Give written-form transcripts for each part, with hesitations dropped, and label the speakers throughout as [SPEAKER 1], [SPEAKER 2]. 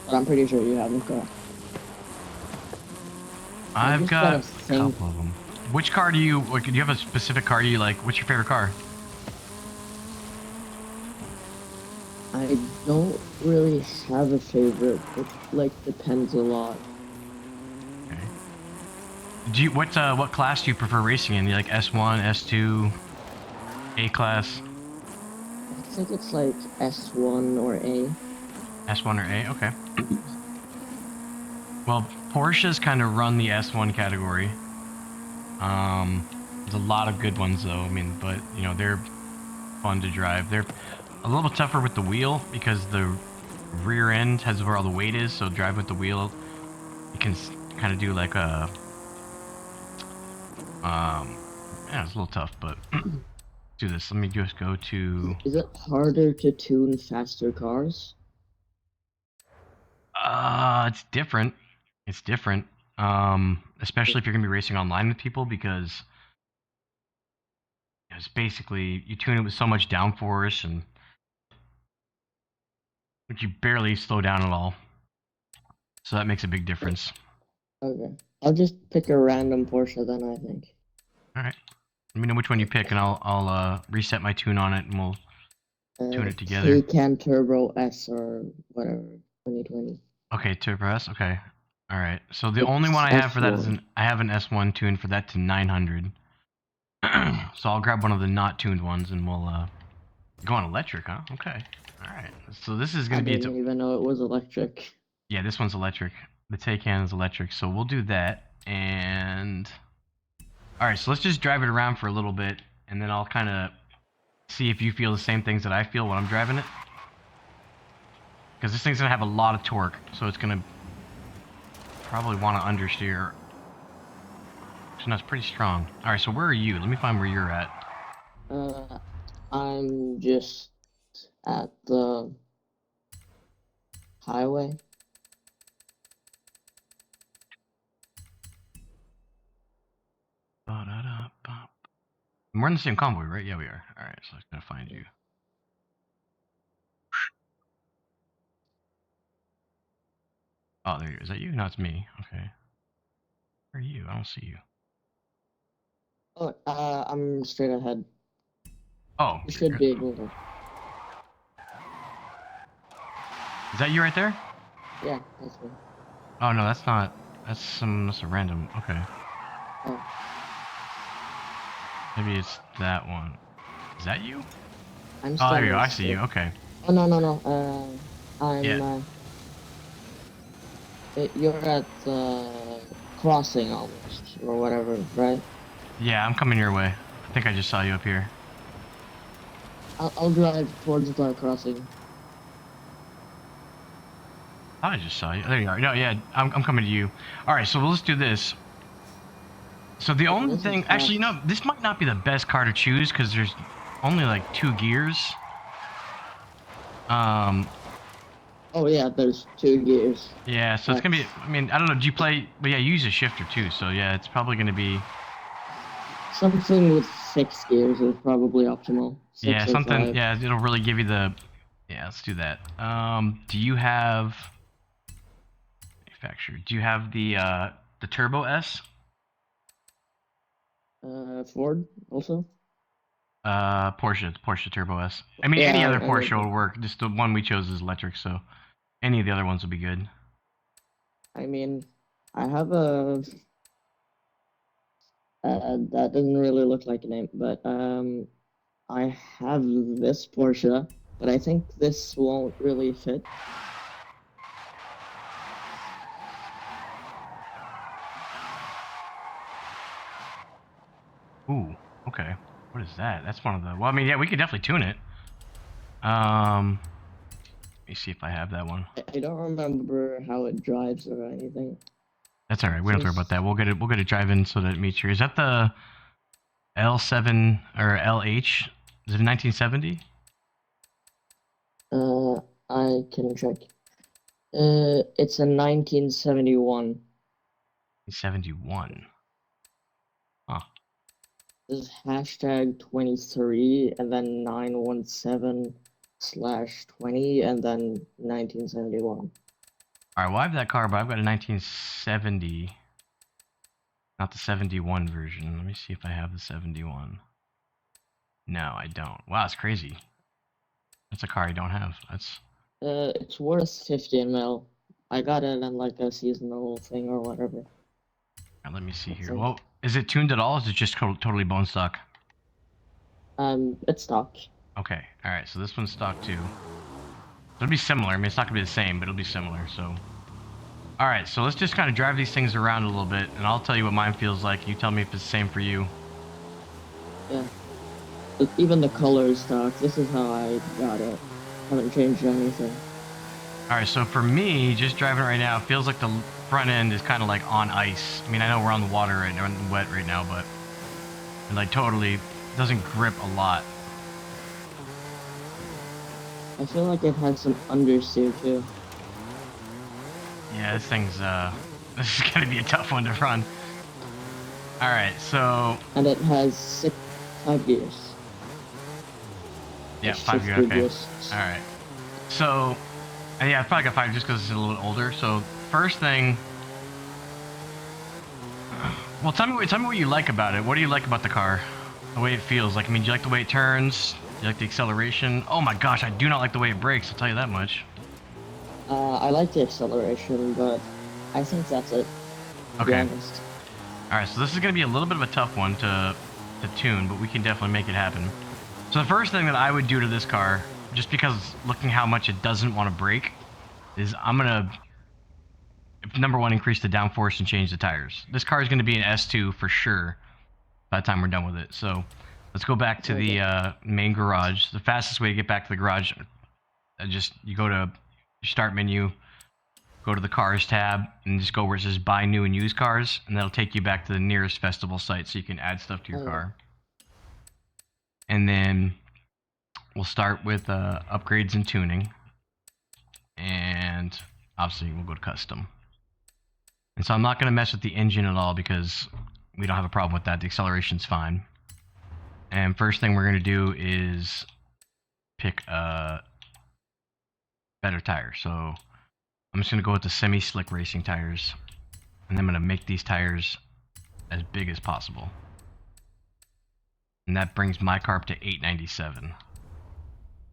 [SPEAKER 1] but I'm pretty sure you haven't got. I
[SPEAKER 2] I've
[SPEAKER 1] just
[SPEAKER 2] got
[SPEAKER 1] gotta
[SPEAKER 2] a
[SPEAKER 1] think.
[SPEAKER 2] couple of them. Which car do you like? Do you have a specific car you like? What's your favorite car?
[SPEAKER 1] I don't really have a favorite. It like depends a lot.
[SPEAKER 2] Okay. Do you what class do you prefer racing in? You like S1, S2, A class,
[SPEAKER 1] I think it's like S1 or A.
[SPEAKER 2] S1 or A? Okay. Well, Porsches kind of run the S1 category. There's a lot of good ones though. I mean, but you know they're fun to drive. They're a little tougher with the wheel because the rear end has where all the weight is. So driving with the wheel, you can kind of do like a yeah, it's a little tough, but do this. Let me just go to
[SPEAKER 1] Is it harder to tune faster cars?
[SPEAKER 2] it's different. It's different. Especially if you're gonna be racing online with people because it's basically you tune it with so much downforce and you barely slow down at all. So that makes a big difference.
[SPEAKER 1] Okay. I'll just pick a random Porsche then, I think.
[SPEAKER 2] All right. Let me know which one you pick, and I'll reset my tune on it, and we'll tune it together.
[SPEAKER 1] Taycan Turbo S or whatever, 2020.
[SPEAKER 2] Okay, Turbo S. Okay. All right. So the only one
[SPEAKER 1] It's
[SPEAKER 2] I have for that is
[SPEAKER 1] S1.
[SPEAKER 2] I have an S1 tune for that to 900. So I'll grab one of the not tuned ones, and we'll go on electric, huh? Okay. All right. So this is
[SPEAKER 1] I
[SPEAKER 2] gonna be
[SPEAKER 1] didn't even know it was electric.
[SPEAKER 2] yeah, this one's electric. The Taycan is electric, so we'll do that. And all right, so let's just drive it around for a little bit, and then I'll kind of see if you feel the same things that I feel when I'm driving it. Because this thing's gonna have a lot of torque, so it's gonna probably want to understeer. So that's pretty strong. All right, so where are you? Let me find where you're at.
[SPEAKER 1] Uh, I'm just at the highway.
[SPEAKER 2] We're in the same convoy, right? Yeah, we are. All right, so I gotta find you. Oh, there you are. Is that you? No, it's me. Okay. Where are you? I don't see you.
[SPEAKER 1] Oh, I'm straight ahead.
[SPEAKER 2] Oh,
[SPEAKER 1] You should be able to.
[SPEAKER 2] is that you right there?
[SPEAKER 1] Yeah, that's me.
[SPEAKER 2] Oh no, that's not. That's a random. Okay.
[SPEAKER 1] Oh,
[SPEAKER 2] Maybe it's that one. Is that you?
[SPEAKER 1] I'm
[SPEAKER 2] Oh, there you go.
[SPEAKER 1] standing
[SPEAKER 2] I see you.
[SPEAKER 1] still.
[SPEAKER 2] Okay.
[SPEAKER 1] Oh, no, no, no.
[SPEAKER 2] Yeah.
[SPEAKER 1] You're at the crossing almost, or whatever, right?
[SPEAKER 2] Yeah, I'm coming your way. I think I just saw you up here.
[SPEAKER 1] I'll drive towards the crossing.
[SPEAKER 2] I just saw you. There you are. No, yeah, I'm coming to you. All right, so let's do this. So the
[SPEAKER 1] Oh,
[SPEAKER 2] only
[SPEAKER 1] this is
[SPEAKER 2] thing, actually, you
[SPEAKER 1] fast.
[SPEAKER 2] know, this might not be the best car to choose because there's only like 2 gears. Um,
[SPEAKER 1] Oh, yeah, there's two gears.
[SPEAKER 2] yeah, so it's gonna be.
[SPEAKER 1] That's
[SPEAKER 2] I mean, I don't know. Do you play? But yeah, you use a shifter too. So yeah, it's probably gonna be.
[SPEAKER 1] something with six gears is probably optimal.
[SPEAKER 2] Yeah,
[SPEAKER 1] Six or
[SPEAKER 2] something.
[SPEAKER 1] five.
[SPEAKER 2] Yeah, it'll really give you the. Yeah, let's do that. Do you have manufacturer? Do you have the Turbo S?
[SPEAKER 1] Ford also?
[SPEAKER 2] Porsche. The Porsche Turbo S. I mean,
[SPEAKER 1] Yeah,
[SPEAKER 2] any other
[SPEAKER 1] I know.
[SPEAKER 2] Porsche will work. Just the one we chose is electric, so any of the other ones will be good.
[SPEAKER 1] I mean, I have a. That doesn't really look like a name, but I have this Porsche, but I think this won't really fit.
[SPEAKER 2] Ooh, okay. What is that? That's one of the. Well, I mean, yeah, we could definitely tune it. Um, let me see if I have that one.
[SPEAKER 1] I don't remember how it drives or anything.
[SPEAKER 2] That's all right. We don't have to worry about
[SPEAKER 1] Just
[SPEAKER 2] that. We'll get it. We'll get it drive in so that it meets your. Is that the L7 or LH? Is it 1970?
[SPEAKER 1] I can check. It's a 1971.
[SPEAKER 2] 71. Huh.
[SPEAKER 1] This is hashtag 23 and then 917/20 and then 1971.
[SPEAKER 2] Alright, well I have that car, but I've got a 1970, not the 71 version. Let me see if I have the 71. No, I don't. Wow, it's crazy. That's a car I don't have. That's
[SPEAKER 1] It's worth 15 mil. I got it in like a seasonal thing or whatever.
[SPEAKER 2] let me see
[SPEAKER 1] I
[SPEAKER 2] here.
[SPEAKER 1] think.
[SPEAKER 2] Well, is it tuned at all? Or is it just totally bone stock?
[SPEAKER 1] It's stock.
[SPEAKER 2] Okay, alright, so this one's stock too. It'll be similar. I mean, it's not gonna be the same, but it'll be similar, so. Alright, so let's just kind of drive these things around a little bit, and I'll tell you what mine feels like. You tell me if it's the same for you.
[SPEAKER 1] Yeah. But even the color is stock. This is how I got it. Haven't changed anything.
[SPEAKER 2] Alright, so for me, just driving it right now, it feels like the front end is kind of like on ice. I mean, I know we're on the water right now, wet right now, but it like totally doesn't grip a lot.
[SPEAKER 1] I feel like it has some understeer too.
[SPEAKER 2] Yeah, this thing's, this is gonna be a tough one to run. Alright, so...
[SPEAKER 1] And it has 5 gears.
[SPEAKER 2] Yeah,
[SPEAKER 1] It's
[SPEAKER 2] 5 gear,
[SPEAKER 1] shifter
[SPEAKER 2] okay.
[SPEAKER 1] gears.
[SPEAKER 2] Alright. So, yeah, I probably got 5 just because it's a little bit older. So, first thing... Well, tell me what you like about it. What do you like about the car? The way it feels. Like, I mean, do you like the way it turns? Do you like the acceleration? Oh my gosh, I do not like the way it brakes, I'll tell you that much.
[SPEAKER 1] I like the acceleration, but I think that's it. To be
[SPEAKER 2] Okay.
[SPEAKER 1] honest.
[SPEAKER 2] Alright, so this is going to be a little bit of a tough one to tune, but we can definitely make it happen. So the first thing that I would do to this car, just because looking how much it doesn't want to brake, is I'm going to, number one, increase the downforce and change the tires. This car is going to be an S2 for sure by the time we're done with it. So let's go back to the main garage. The fastest way to get back to the garage, you go to your start menu, go to the cars tab, and just go where it says buy new and used cars, and that'll take you back to the nearest festival site so you can add stuff to your car. And then we'll start with upgrades and tuning, and obviously we'll go to custom. And so I'm not going to mess with the engine at all because we don't have a problem with that. The acceleration's fine. And first thing we're going to do is pick a better tire. So I'm just going to go with the semi-slick racing tires, and I'm going to make these tires as big as possible. And that brings my car up to 897.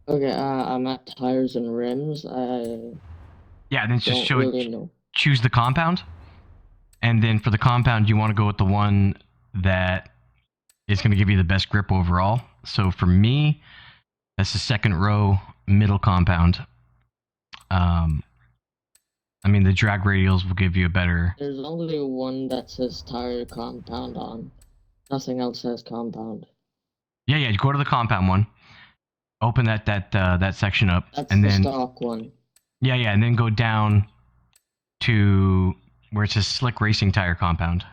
[SPEAKER 1] Okay, I'm at tires and rims.
[SPEAKER 2] Yeah, and then it's just choose the compound. And then for the compound, you want to go with the one that is going to give you the best grip overall. So for me, that's the second row middle compound. I mean, the drag radials will give you a better...
[SPEAKER 1] There's only one that says tire compound on. Nothing else says compound.
[SPEAKER 2] Yeah, go to the compound one. Open that section up.
[SPEAKER 1] That's
[SPEAKER 2] and
[SPEAKER 1] the
[SPEAKER 2] then,
[SPEAKER 1] stock one.
[SPEAKER 2] Yeah, and then go down to where it says slick racing tire compound.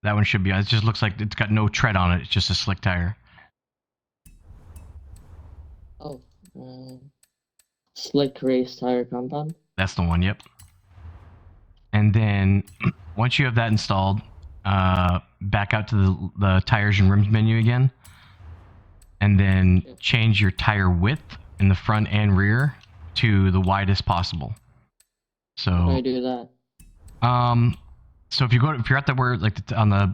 [SPEAKER 2] That one should be... It just looks like it's got no tread on it. It's just a slick tire.
[SPEAKER 1] Oh, slick race tire compound?
[SPEAKER 2] That's the one, yep. And then once you have that installed, back out to the tires and rims menu again. And then change your tire width in the front and rear to the widest possible. So
[SPEAKER 1] how do I do that?
[SPEAKER 2] So if you're at the word on the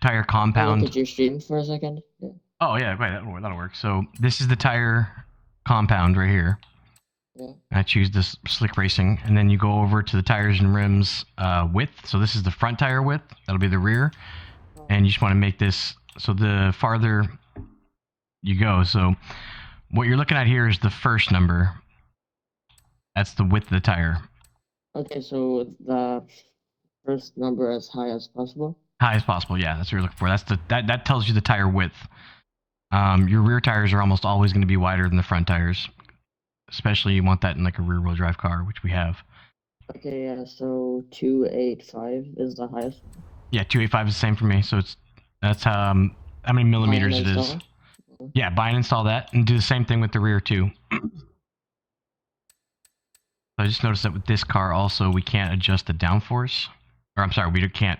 [SPEAKER 2] tire compound.
[SPEAKER 1] Look at your stream for a second. Yeah.
[SPEAKER 2] Oh yeah, right, that'll work. So this is the tire compound right here.
[SPEAKER 1] Yeah.
[SPEAKER 2] I choose this slick racing, and then you go over to the tires and rims width. So this is the front tire width. That'll be the rear, and you just want to make this so the farther you go. So what you're looking at here is the first number. That's the width of the tire.
[SPEAKER 1] Okay, so the first number as high as possible.
[SPEAKER 2] High as possible, yeah. That's what you're looking for. That tells you the tire width. Your rear tires are almost always going to be wider than the front tires. Especially you want that in like a rear-wheel drive car, which we have.
[SPEAKER 1] Okay, yeah, so 285 is the highest.
[SPEAKER 2] Yeah, 285 is the same for me. So that's how many millimeters it is. Yeah, buy and install that, and do the same thing with the rear too. I just noticed that with this car also, we can't adjust the downforce. Or I'm sorry, we can't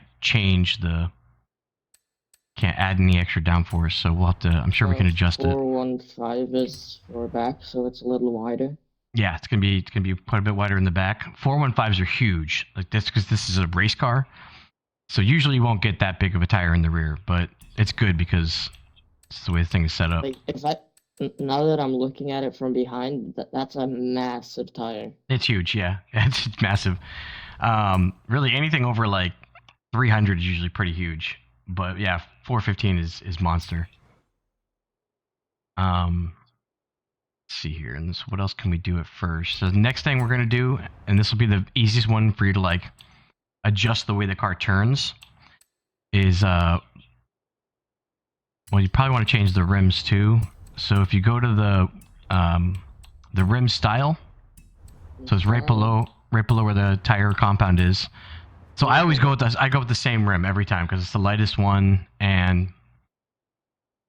[SPEAKER 2] add any extra downforce, so we'll have to, I'm sure we can adjust it.
[SPEAKER 1] 415 is for back, so it's a little wider.
[SPEAKER 2] Yeah, it's gonna be quite a bit wider in the back. 415s are huge, like this, because this is a race car. So usually you won't get that big of a tire in the rear, but it's good because it's the way the thing is set up.
[SPEAKER 1] Like now that I'm looking at it from behind, that's a massive tire.
[SPEAKER 2] It's huge, yeah. It's massive. Really, anything over like 300 is usually pretty huge, but yeah, 415 is monster. Let's see here, and this, what else can we do at first? So the next thing we're gonna do, and this will be the easiest one for you to like adjust the way the car turns, is well, you probably want to change the rims too. So if you go to the rim style, so it's right below where the tire compound is. So I always go with the same rim every time because it's the lightest one, and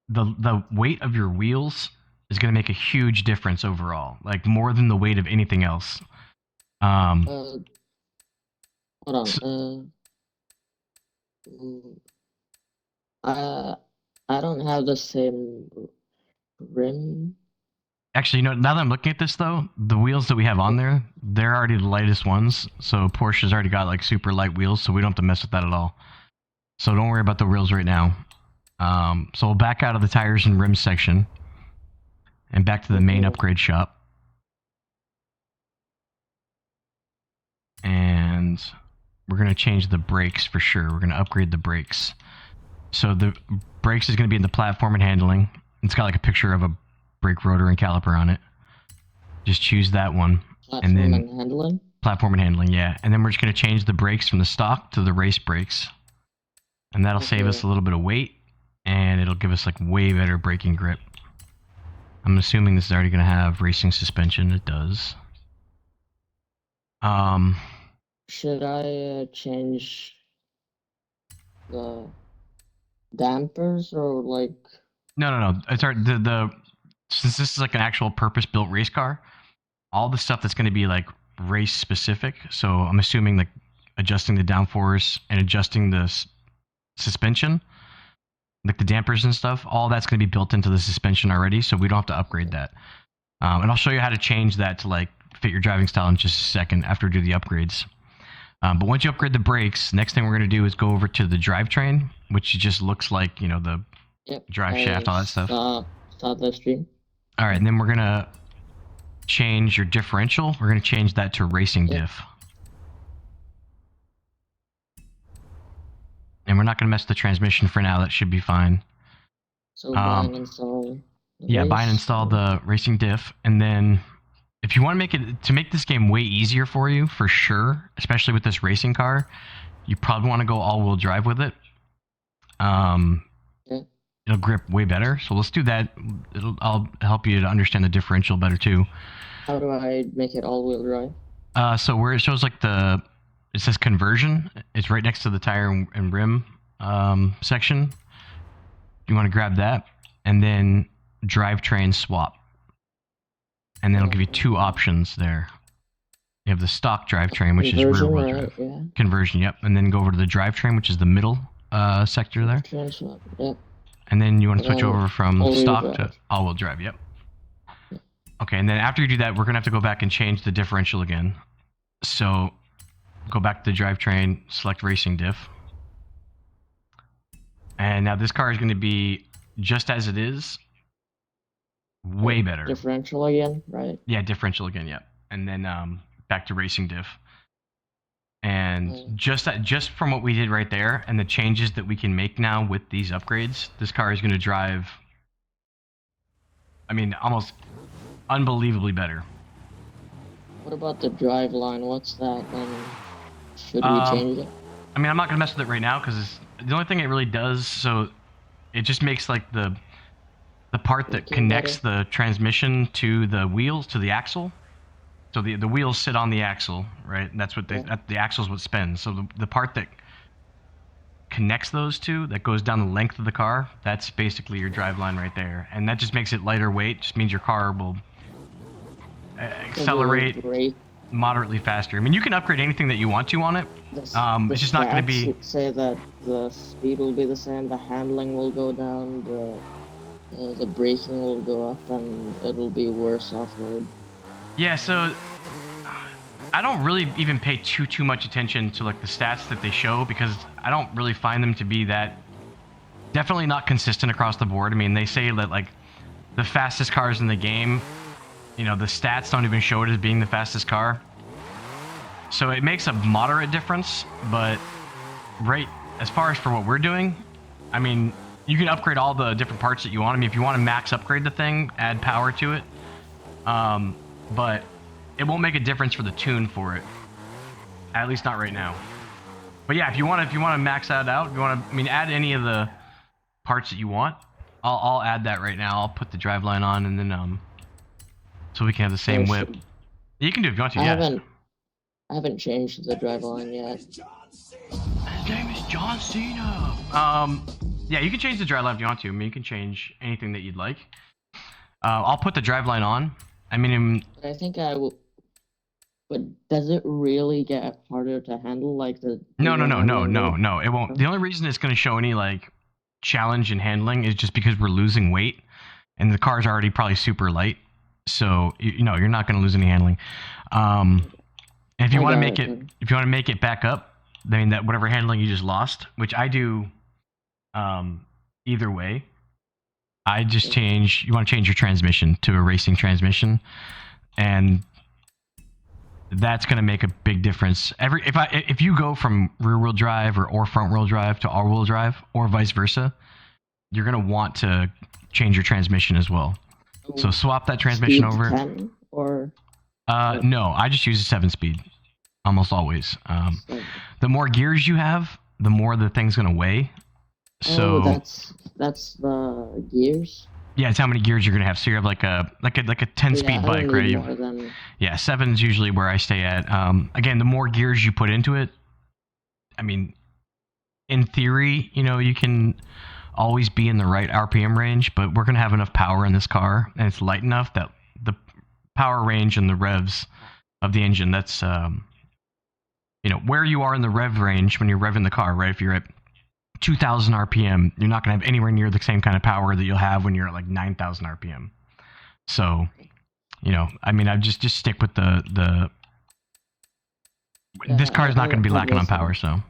[SPEAKER 2] the weight of your wheels is going to make a huge difference overall, like more than the weight of anything else.
[SPEAKER 1] Hold on. I don't have the same rim.
[SPEAKER 2] Actually, you know, now that I'm looking at this though, the wheels that we have on there, they're already the lightest ones. So Porsche's already got like super light wheels, so we don't have to mess with that at all. So don't worry about the wheels right now. So we'll back out of the tires and rims section and back to the main upgrade shop. And we're going to change the brakes for sure. We're going to upgrade the brakes. So the brakes is going to be in the platform and handling. It's got like a picture of a brake rotor and caliper on it. Just choose that one.
[SPEAKER 1] Platform and handling?
[SPEAKER 2] Platform and handling, yeah. And then we're just going to change the brakes from the stock to the race brakes. And that'll save us a little bit of weight, and it'll give us like way better braking grip. I'm assuming this is already going to have racing suspension. It does.
[SPEAKER 1] Should I change the dampers or like?
[SPEAKER 2] No. It's since this is like an actual purpose-built race car, all the stuff that's going to be like race specific. So I'm assuming like adjusting the downforce and adjusting the suspension, like the dampers and stuff, all that's going to be built into the suspension already, so we don't have to upgrade that. And I'll show you how to change that to like fit your driving style in just a second after we do the upgrades. But once you upgrade the brakes, next thing we're going to do is go over to the drivetrain, which just looks like, you know, the drive shaft, all that stuff.
[SPEAKER 1] Start the stream.
[SPEAKER 2] All right, and then we're going to change your differential. We're going to change that to racing diff. And we're not going to mess with the transmission for now. That should be fine.
[SPEAKER 1] So buy and install.
[SPEAKER 2] Buy and install the racing diff, and then if you want to make this game way easier for you, for sure, especially with this racing car, you probably want to go all-wheel drive with it. It'll grip way better. So let's do that. I'll help you to understand the differential better too.
[SPEAKER 1] How do I make it all-wheel drive?
[SPEAKER 2] So where it shows like it says conversion, it's right next to the tire and rim section. You want to grab that, and then drivetrain swap. And then it'll give you two options there. You have the stock drivetrain, which is rear-wheel drive. Yeah. Conversion, yep. And then go over to the drivetrain, which is the middle sector there.
[SPEAKER 1] Yep.
[SPEAKER 2] And then you want to switch over from stock to all-wheel drive, yep. Okay, and then after you do that, we're going to have to go back and change the differential again. So go back to the drivetrain, select racing diff. And now this car is going to be just as it is, way better.
[SPEAKER 1] Differential again, right?
[SPEAKER 2] Yeah, differential again, yeah. And then back to racing diff. And just from what we did right there and the changes that we can make now with these upgrades, this car is going to drive, I mean, almost unbelievably better.
[SPEAKER 1] What about the drive line? What's that? Should we change it?
[SPEAKER 2] I mean, I'm not going to mess with it right now because the only thing it really does, so it just makes like the part that connects the transmission to the wheels, to the axle. So the wheels sit on the axle, right? And that's what the axle is what spins. So the part that connects those two, that goes down the length of the car, that's basically your drive line right there. And that just makes it lighter weight. Just means your car will accelerate moderately faster. I mean, you can upgrade anything that you want to on it. It's just not going to be.
[SPEAKER 1] Say that the speed will be the same, the handling will go down, the braking will go up, and it'll be worse off-road.
[SPEAKER 2] Yeah, so I don't really even pay too much attention to like the stats that they show because I don't really find them to be that definitely not consistent across the board. I mean, they say that like the fastest cars in the game, you know, the stats don't even show it as being the fastest car. So it makes a moderate difference, but right as far as for what we're doing, I mean, you can upgrade all the different parts that you want. I mean, if you want to max upgrade the thing, add power to it. But it won't make a difference for the tune for it. At least not right now. But yeah, if you want to max that out, if you want to, I mean, add any of the parts that you want. I'll add that right now. I'll put the driveline on, and then so we can have the same whip. You can do it if you want to.
[SPEAKER 1] I
[SPEAKER 2] Yeah.
[SPEAKER 1] haven't changed the driveline yet.
[SPEAKER 2] His name is John Cena. Yeah, you can change the driveline if you want to. I mean, you can change anything that you'd like. I'll put the driveline on. I mean,
[SPEAKER 1] But I think I will. But does it really get harder to handle like the?
[SPEAKER 2] no.
[SPEAKER 1] one I rode?
[SPEAKER 2] No. It won't. The only reason it's going to show any like challenge in handling is just because we're losing weight, and the car's already probably super light. So you know, you're not going to lose any handling. And if you want to make it, if you want to make it back up, I mean that whatever handling you just lost, which I do, either way. I just change. You want to change your transmission to a racing transmission, and that's going to make a big difference. If you go from rear wheel drive or front wheel drive to all wheel drive or vice versa, you're going to want to change your transmission as well. So swap that transmission over.
[SPEAKER 1] 10 or
[SPEAKER 2] no, I just use a 7-speed almost always. The more gears you have, the more the thing's going to weigh. So
[SPEAKER 1] that's the gears.
[SPEAKER 2] Yeah, it's how many gears you're gonna have. So you have like a 10-speed bike, right? Yeah, 7's usually where I stay at. Again, the more gears you put into it, I mean, in theory, you know, you can always be in the right RPM range, but we're gonna have enough power in this car, and it's light enough that the power range and the revs of the engine, that's you know, where you are in the rev range when you're revving the car, right? If you're at 2,000 RPM, you're not going to have anywhere near the same kind of power that you'll have when you're at like 9,000 RPM. So, you know, I mean, I just stick with the this car is not going to be lacking on power. So,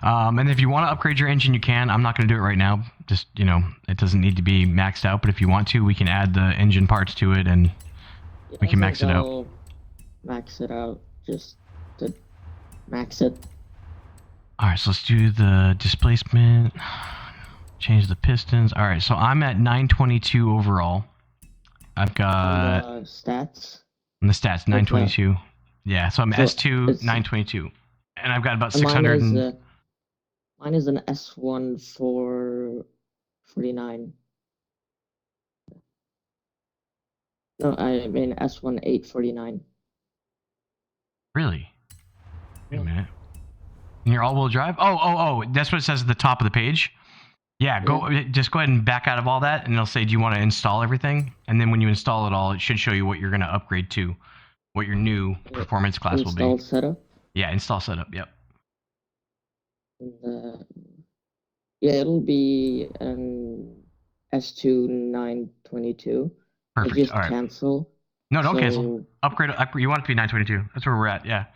[SPEAKER 2] and if you want to upgrade your engine, you can. I'm not going to do it right now. Just, you know, it doesn't need to be maxed out. But if you want to, we can add the engine parts to it, and we can max it out.
[SPEAKER 1] Max it out, just to max it.
[SPEAKER 2] All right, so let's do the displacement, change the pistons. All right, so I'm at 922 overall. I've got
[SPEAKER 1] stats.
[SPEAKER 2] And the stats 922. Yeah, so I'm S2 922, and I've got about 600.
[SPEAKER 1] Mine is an S1 449. No, I mean S1 849.
[SPEAKER 2] Really? Wait a minute. And you're all-wheel drive? Oh, that's what it says at the top of the page. Yeah, just go ahead and back out of all that, and it'll say, do you want to install everything? And then when you install it all, it should show you what you're going to upgrade to, what your new performance class will be.
[SPEAKER 1] Install setup?
[SPEAKER 2] Yeah, install setup, yep.
[SPEAKER 1] Yeah, it'll be an S2 922.
[SPEAKER 2] Perfect,
[SPEAKER 1] just
[SPEAKER 2] all right.
[SPEAKER 1] Cancel.
[SPEAKER 2] No, don't cancel. Upgrade, you want it to be 922. That's where we're at, yeah.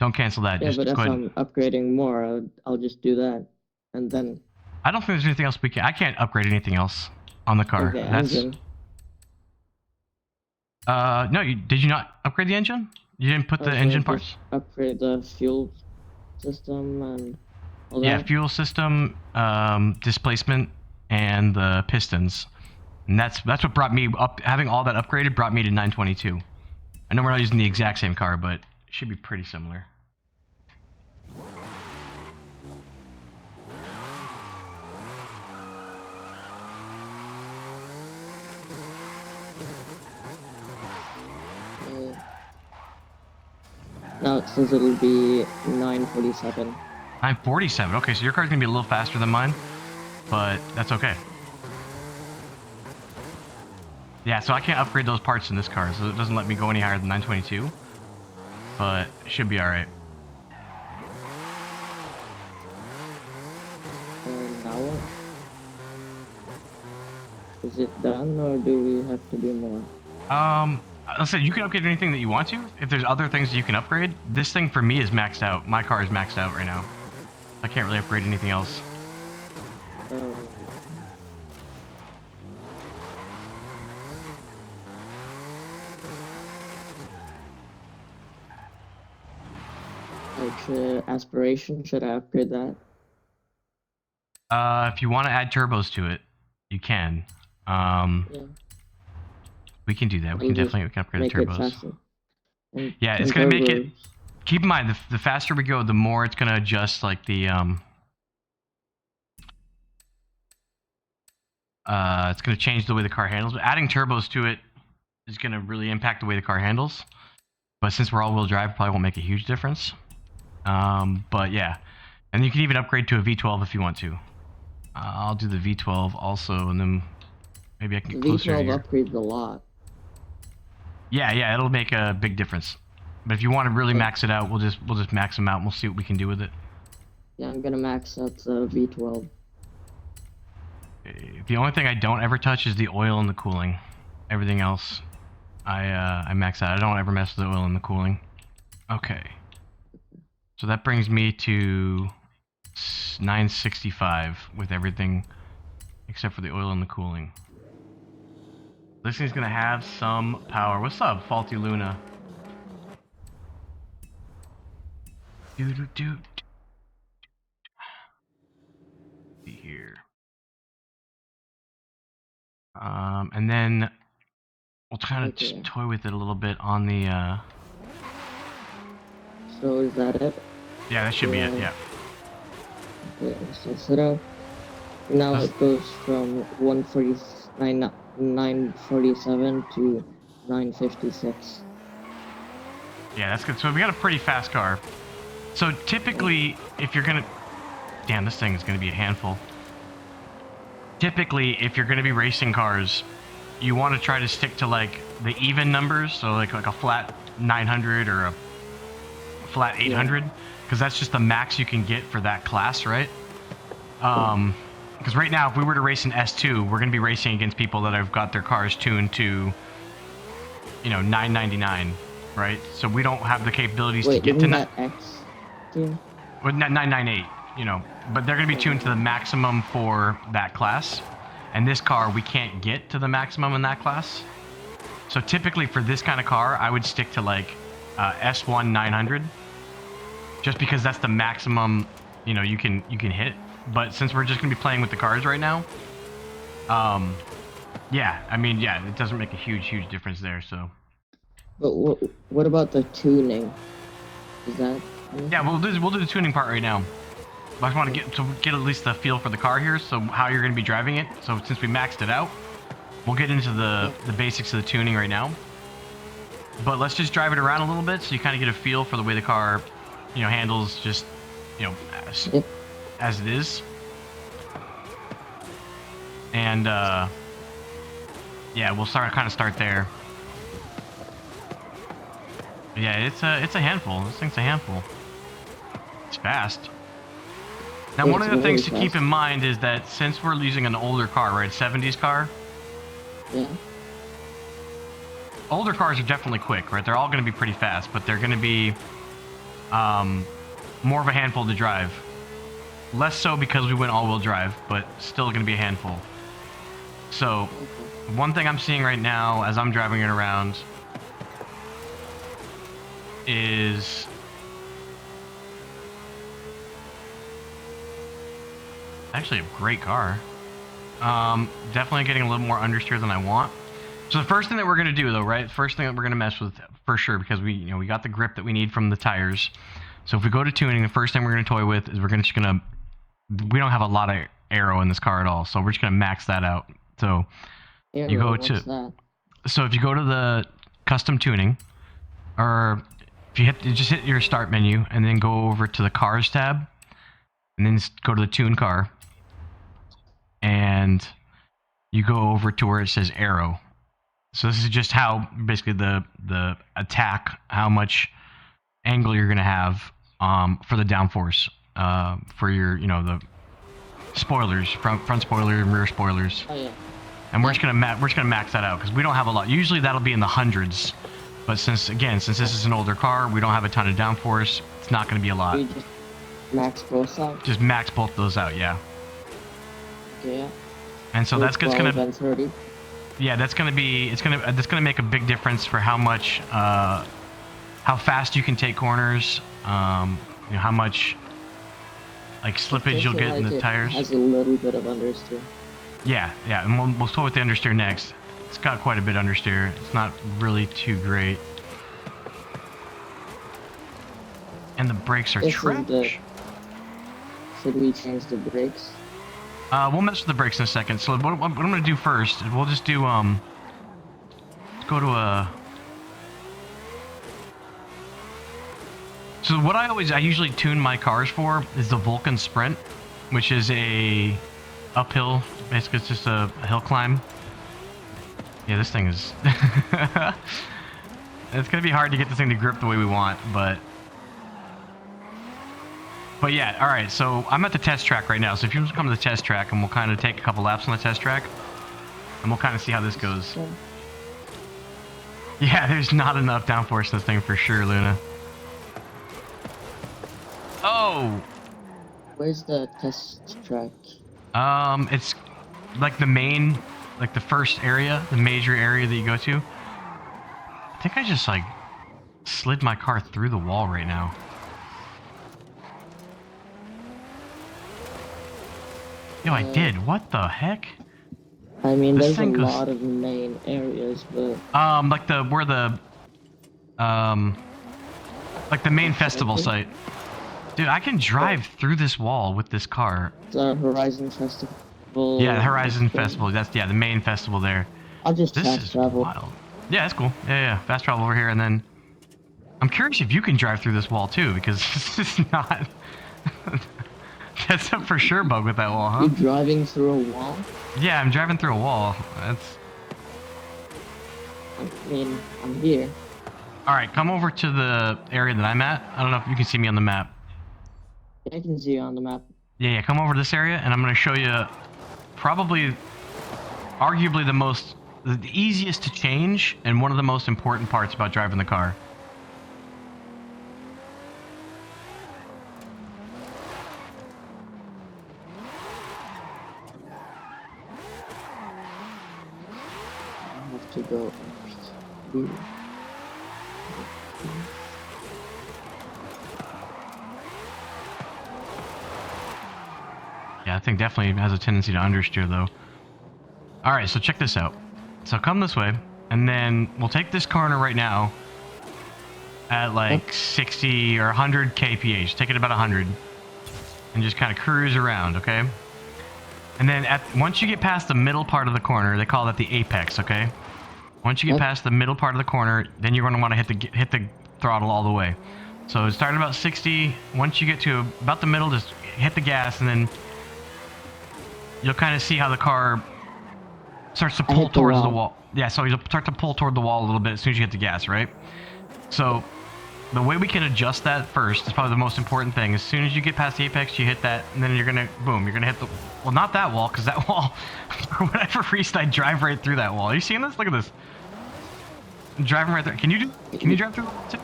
[SPEAKER 2] Don't cancel that.
[SPEAKER 1] Yeah,
[SPEAKER 2] just
[SPEAKER 1] but if
[SPEAKER 2] go ahead.
[SPEAKER 1] I'm upgrading more, I'll just do that, and then.
[SPEAKER 2] I don't think there's anything else we can. I can't upgrade anything else on the car.
[SPEAKER 1] Engine.
[SPEAKER 2] No, did you not upgrade the engine? You didn't put the engine parts.
[SPEAKER 1] Upgrade the fuel system and all that.
[SPEAKER 2] Yeah, fuel system, displacement, and the pistons, and that's what brought me up. Having all that upgraded brought me to 922. I know we're not using the exact same car, but it should be pretty similar.
[SPEAKER 1] Now it says it'll be 947.
[SPEAKER 2] 947. Okay, so your car's gonna be a little faster than mine, but that's okay. Yeah, so I can't upgrade those parts in this car, so it doesn't let me go any higher than 922. But it should be all right.
[SPEAKER 1] And now what? Is it done, or do we have to do more?
[SPEAKER 2] I said you can upgrade anything that you want to. If there's other things that you can upgrade, this thing for me is maxed out. My car is maxed out right now. I can't really upgrade anything else.
[SPEAKER 1] Like aspiration, should I upgrade that?
[SPEAKER 2] If you want to add turbos to it, you can.
[SPEAKER 1] Yeah.
[SPEAKER 2] We can do that. We can upgrade the
[SPEAKER 1] Make it
[SPEAKER 2] turbos.
[SPEAKER 1] faster.
[SPEAKER 2] Yeah, it's gonna make it. Keep in mind, the faster we go, the more it's gonna adjust like the it's gonna change the way the car handles. But adding turbos to it is gonna really impact the way the car handles. But since we're all-wheel drive, it probably won't make a huge difference. But yeah, and you can even upgrade to a V12 if you want to. I'll do the V12 also, and then maybe I can get closer here.
[SPEAKER 1] V12 upgrades a lot.
[SPEAKER 2] Yeah, it'll make a big difference. But if you want to really max it out, we'll just max them out and we'll see what we can do with it.
[SPEAKER 1] Yeah, I'm gonna max out the V12.
[SPEAKER 2] The only thing I don't ever touch is the oil and the cooling. Everything else, I max out. I don't ever mess with the oil and the cooling. Okay. So that brings me to 965 with everything except for the oil and the cooling. This thing's gonna have some power. What's up, Faulty Luna? Do. See here. And then we'll kind of just toy with it a little bit on the.
[SPEAKER 1] So is that it?
[SPEAKER 2] Yeah, that should be it. Yeah.
[SPEAKER 1] Okay, so set up. Now it goes from 947 to 956.
[SPEAKER 2] Yeah, that's good. So we got a pretty fast car. So typically, if you're gonna, damn, this thing is gonna be a handful. Typically, if you're gonna be racing cars, you want to try to stick to like the even numbers, so like a flat 900 or a flat 800, because that's just the max you can get for that class, right? Because right now, if we were to race an S2, we're gonna be racing against people that have got their cars tuned to, 999, right? So we don't have the capabilities to get to
[SPEAKER 1] that X.
[SPEAKER 2] Well, 998, but they're going to be tuned to the maximum for that class. And this car, we can't get to the maximum in that class. So typically for this kind of car, I would stick to like S1 900, just because that's the maximum, you can hit. But since we're just going to be playing with the cars right now, it doesn't make a huge difference there. So.
[SPEAKER 1] But what about the tuning? Is that?
[SPEAKER 2] Yeah, we'll do the tuning part right now. I just want to get at least the feel for the car here, so how you're going to be driving it. So since we maxed it out, we'll get into the basics of the tuning right now. But let's just drive it around a little bit, so you kind of get a feel for the way the car, handles just, as it is. And we'll start there. Yeah, it's a handful. This thing's a handful. It's fast. Now, one of the things to keep in mind is that since we're using an older car, right, 70s car.
[SPEAKER 1] Yeah.
[SPEAKER 2] Older cars are definitely quick, right? They're all going to be pretty fast, but they're going to be more of a handful to drive. Less so because we went all-wheel drive, but still going to be a handful. So, one thing I'm seeing right now as I'm driving it around is actually a great car. Definitely getting a little more understeer than I want. So the first thing that we're going to do, though, right? First thing that we're going to mess with for sure, because we got the grip that we need from the tires. So if we go to tuning, the first thing we're going to toy with is we don't have a lot of aero in this car at all, so we're just going to max that out. So
[SPEAKER 1] Aero,
[SPEAKER 2] you go
[SPEAKER 1] what's
[SPEAKER 2] to
[SPEAKER 1] that?
[SPEAKER 2] So if you go to the custom tuning, or if you just hit your start menu and then go over to the cars tab, and then go to the tune car, and you go over to where it says aero. So this is just how basically the attack, how much angle you're gonna have for the downforce, for your the spoilers, front spoiler and rear spoilers.
[SPEAKER 1] Oh yeah.
[SPEAKER 2] And we're just gonna max that out because we don't have a lot. Usually that'll be in the hundreds, but since this is an older car, we don't have a ton of downforce. It's not gonna be a lot.
[SPEAKER 1] We just max both out.
[SPEAKER 2] Just max both those out, yeah.
[SPEAKER 1] Okay, yeah.
[SPEAKER 2] And so that's gonna
[SPEAKER 1] 30.
[SPEAKER 2] yeah, that's gonna make a big difference for how much how fast you can take corners, how much like slippage you'll get in the tires.
[SPEAKER 1] It has a little bit of understeer.
[SPEAKER 2] Yeah, and we'll start with the understeer next. It's got quite a bit of understeer. It's not really too great. And the brakes are trash.
[SPEAKER 1] Should we change the brakes?
[SPEAKER 2] We'll mess with the brakes in a second. So what I'm gonna do first is we'll just do let's go to a. So what I usually tune my cars for is the Vulcan Sprint, which is a uphill. Basically, it's just a hill climb. Yeah, this thing is. It's gonna be hard to get this thing to grip the way we want, but yeah. All right, so I'm at the test track right now. So if you just come to the test track, and we'll kind of take a couple laps on the test track, and we'll kind of see how this goes. Yeah, there's not enough downforce in this thing for sure, Luna. Oh!
[SPEAKER 1] Where's the test track?
[SPEAKER 2] It's like the main, like the first area, the major area that you go to. I think I just like slid my car through the wall right now. Yo, I did. What the heck?
[SPEAKER 1] I mean, there's a lot of main areas, but
[SPEAKER 2] like the main festival site. Dude, I can drive through this wall with this car.
[SPEAKER 1] The Horizon Festival.
[SPEAKER 2] Yeah, the Horizon Festival. That's the main festival there.
[SPEAKER 1] I'll just fast travel.
[SPEAKER 2] Wild. Yeah, that's cool. Yeah, fast travel over here, and then I'm curious if you can drive through this wall too, because this is not. That's a for sure bug with that wall, huh?
[SPEAKER 1] You driving through a wall?
[SPEAKER 2] Yeah, I'm driving through a wall. That's.
[SPEAKER 1] I mean, I'm here.
[SPEAKER 2] All right, come over to the area that I'm at. I don't know if you can see me on the map.
[SPEAKER 1] I can see you on the map.
[SPEAKER 2] Yeah, come over to this area, and I'm going to show you probably, arguably the easiest to change, and one of the most important parts about driving the car.
[SPEAKER 1] I have to go first.
[SPEAKER 2] Yeah, I think definitely has a tendency to understeer though. Alright, so check this out. So come this way, and then we'll take this corner right now at like 60 or 100 kph. Take it about 100. And just kind of cruise around, okay? And then once you get past the middle part of the corner, they call that the apex, okay? Once you get past the middle part of the corner, then you're going to want to hit the throttle all the way. So start at about 60. Once you get to about the middle, just hit the gas, and then you'll kind of see how the car starts to pull towards the wall. Yeah, so you'll start to pull toward the wall a little bit as soon as you hit the gas, right? So the way we can adjust that first is probably the most important thing. As soon as you get past the apex, you hit that, and then you're gonna, boom, you're gonna hit the, well, not that wall, because that wall, for whatever reason, I drive right through that wall. Are you seeing this? Look at this. I'm driving right there. Can you drive through the wall too?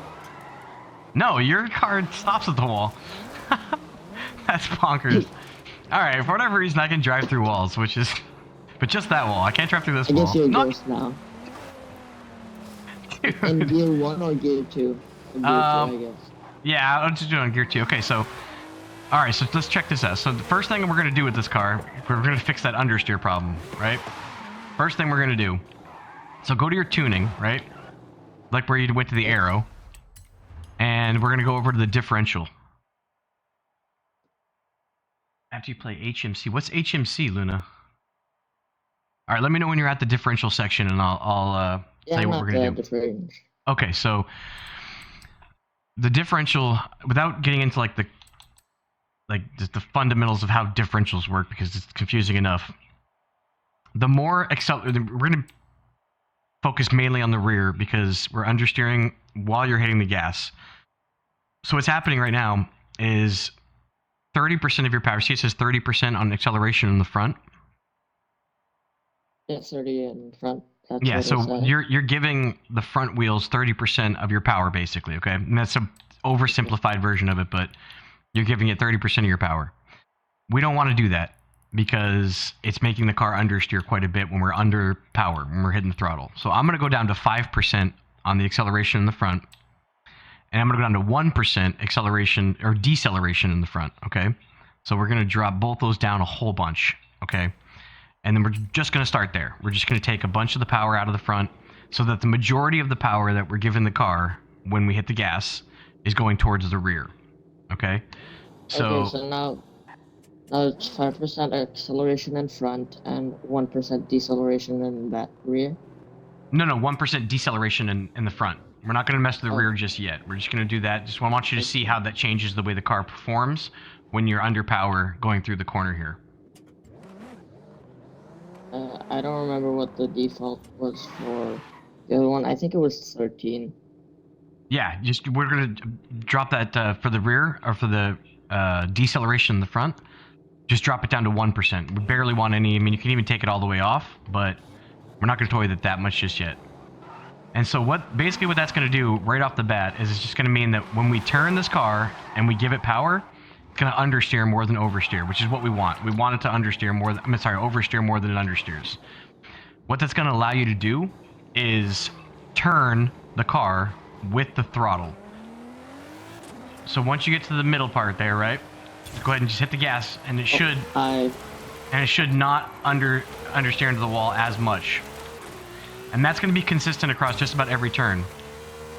[SPEAKER 2] No, your car stops at the wall. That's bonkers. Alright, for whatever reason, I can drive through walls, which is... But just that wall. I can't drive through this wall.
[SPEAKER 1] I guess you're a ghost now.
[SPEAKER 2] Dude.
[SPEAKER 1] In gear 1 or gear 2? Gear 2, I guess.
[SPEAKER 2] Yeah, I'm just doing gear 2. Okay, so... Alright, so let's check this out. So the first thing we're going to do with this car, we're going to fix that understeer problem, right? First thing we're going to do. So go to your tuning, right? Like where you went to the arrow. And we're going to go over to the differential. After you play HMC. What's HMC, Luna? All right, let me know when you're at the differential section, and I'll tell you what we're going to do. Okay, so the differential, without getting into like just the fundamentals of how differentials work, because it's confusing enough. The more we're going to focus mainly on the rear because we're understeering while you're hitting the gas. So what's happening right now is 30% of your power. See, it says 30% on acceleration in the front.
[SPEAKER 1] Yeah, 30 in front. That's
[SPEAKER 2] Yeah,
[SPEAKER 1] what it
[SPEAKER 2] so
[SPEAKER 1] said.
[SPEAKER 2] you're giving the front wheels 30% of your power, basically. Okay, and that's a oversimplified version of it, but you're giving it 30% of your power. We don't want to do that because it's making the car understeer quite a bit when we're under power, when we're hitting the throttle. So I'm going to go down to 5% on the acceleration in the front, and I'm going to go down to 1% acceleration or deceleration in the front. Okay, so we're going to drop both those down a whole bunch. Okay. And then we're just going to start there. We're just going to take a bunch of the power out of the front so that the majority of the power that we're giving the car when we hit the gas is going towards the rear. Okay?
[SPEAKER 1] Okay,
[SPEAKER 2] So,
[SPEAKER 1] so now it's 5% acceleration in front and 1% deceleration in that rear.
[SPEAKER 2] no, 1% deceleration in the front. We're not going to mess with the rear just yet. We're just going to do that. Just want you to see how that changes the way the car performs when you're under power going through the corner here.
[SPEAKER 1] I don't remember what the default was for the other one. I think it was 13.
[SPEAKER 2] Yeah, we're going to drop that for the rear or for the deceleration in the front. Just drop it down to 1%. We barely want any. I mean, you can even take it all the way off, but we're not going to toy with it that much just yet. And so basically what that's going to do right off the bat is it's just going to mean that when we turn this car and we give it power, it's going to understeer more than oversteer, which is what we want. We want it to understeer more than, oversteer more than it understeers. What that's going to allow you to do is turn the car with the throttle. So once you get to the middle part there, right? Go ahead and just hit the gas, and it should not understeer into the wall as much. And that's going to be consistent across just about every turn.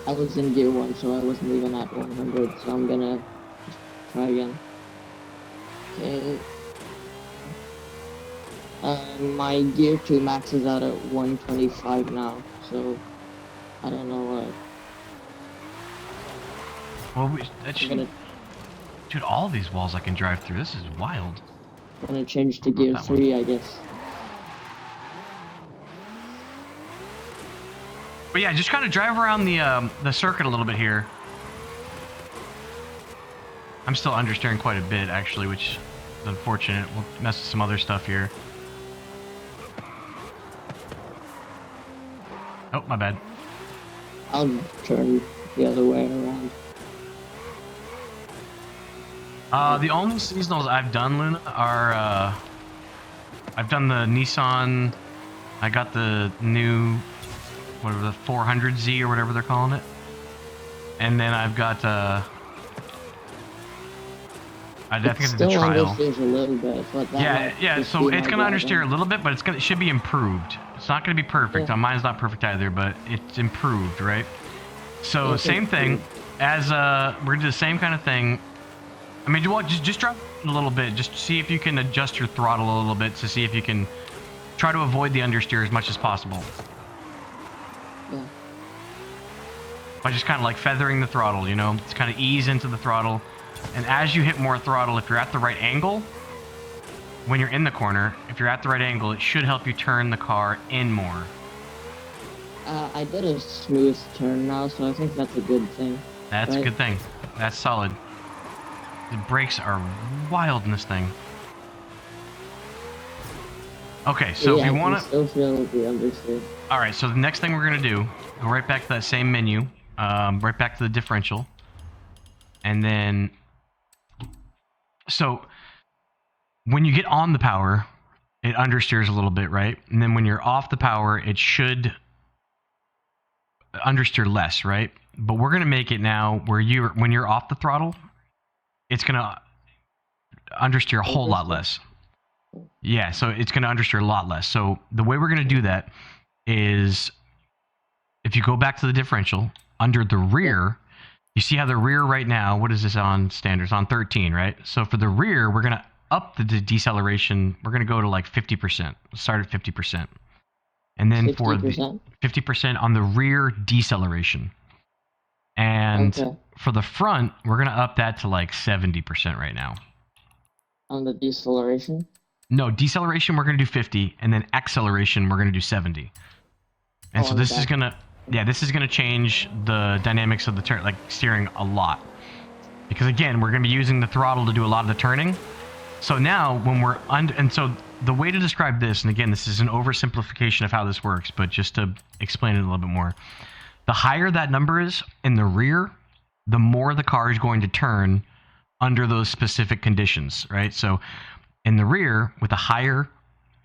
[SPEAKER 1] I was in gear 1, so I wasn't even at 100, so I'm gonna just try again. Okay. My gear 2 maxes out at 125 now, so I don't know what.
[SPEAKER 2] Well, that should... Dude, all these walls I can drive through. This is wild.
[SPEAKER 1] I'm gonna change to gear 3, I guess.
[SPEAKER 2] But yeah, just kind of drive around the circuit a little bit here. I'm still understeering quite a bit, actually, which is unfortunate. We'll mess with some other stuff here. Oh, my bad.
[SPEAKER 1] I'll turn the other way around.
[SPEAKER 2] The only seasonals I've done, Luna, are I've done the Nissan. I got the new, whatever, the 400Z or whatever they're calling it, and then I've got I think it's the trial.
[SPEAKER 1] A little bit, but
[SPEAKER 2] yeah. So it's gonna understeer a little bit, but it should be improved. It's not gonna be perfect.
[SPEAKER 1] Yeah.
[SPEAKER 2] Mine's not perfect either, but it's improved, right? So same thing as we're gonna do the same kind of thing. I mean, just drop it a little bit. Just see if you can adjust your throttle a little bit to see if you can try to avoid the understeer as much as possible.
[SPEAKER 1] Yeah.
[SPEAKER 2] By just kind of like feathering the throttle, you know, just kind of ease into the throttle. And as you hit more throttle, if you're at the right angle, when you're in the corner, if you're at the right angle, it should help you turn the car in more.
[SPEAKER 1] I did a smooth turn now, so I think that's a good thing.
[SPEAKER 2] That's a good thing. That's solid. The brakes are wild in this thing. Okay, so if you want to...
[SPEAKER 1] still feel the understeer.
[SPEAKER 2] Alright, so the next thing we're going to do, go right back to that same menu, right back to the differential, and then... So, when you get on the power, it understeers a little bit, right? And then when you're off the power, it should understeer less, right? But we're going to make it now where when you're off the throttle, it's going to understeer a whole lot less. Yeah, so it's going to understeer a lot less. So the way we're going to do that is if you go back to the differential, under the rear, you see how the rear right now, what is this on standards? On 13, right? So for the rear, we're going to up the deceleration. We're going to go to like 50%. Start at 50%. And then 50%? For the 50% on the rear deceleration. And for the front, we're going to up that to like 70% right now.
[SPEAKER 1] On the deceleration?
[SPEAKER 2] No, deceleration, we're going to do 50. And then acceleration, we're going to do 70. And so this is going to... Yeah, this is going to change the dynamics of the turn, like steering a lot. Because again, we're going to be using the throttle to do a lot of the turning. So now when we're and so the way to describe this, and again, this is an oversimplification of how this works, but just to explain it a little bit more, the higher that number is in the rear, the more the car is going to turn under those specific conditions, right? So in the rear, with a higher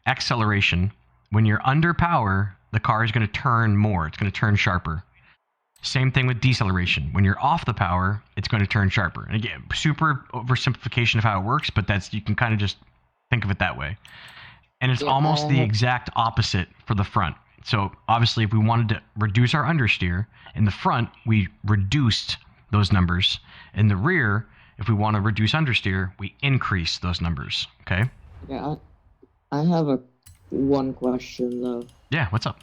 [SPEAKER 2] acceleration, when you're under power, the car is going to turn more. It's going to turn sharper. Same thing with deceleration. When you're off the power, it's going to turn sharper. And again, super oversimplification of how it works, but you can kind of just think of it that way. And it's almost the exact opposite for the front. So obviously, if we wanted to reduce our understeer, in the front, we reduced those numbers. In the rear, if we want to reduce understeer, we increase those numbers. Okay?
[SPEAKER 1] Yeah, I have one question though.
[SPEAKER 2] Yeah, what's up?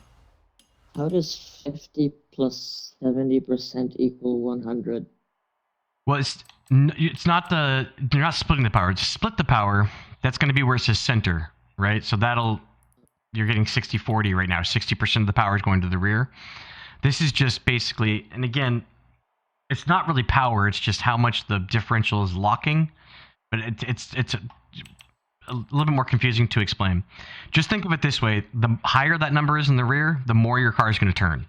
[SPEAKER 1] How does 50 plus 70% equal 100?
[SPEAKER 2] Well, it's not you're not splitting the power. It's split the power. That's going to be where it says center, right? So you're getting 60-40 right now. 60% of the power is going to the rear. This is just basically, and again, it's not really power. It's just how much the differential is locking. But it's a little bit more confusing to explain. Just think of it this way: the higher that number is in the rear, the more your car is going to turn.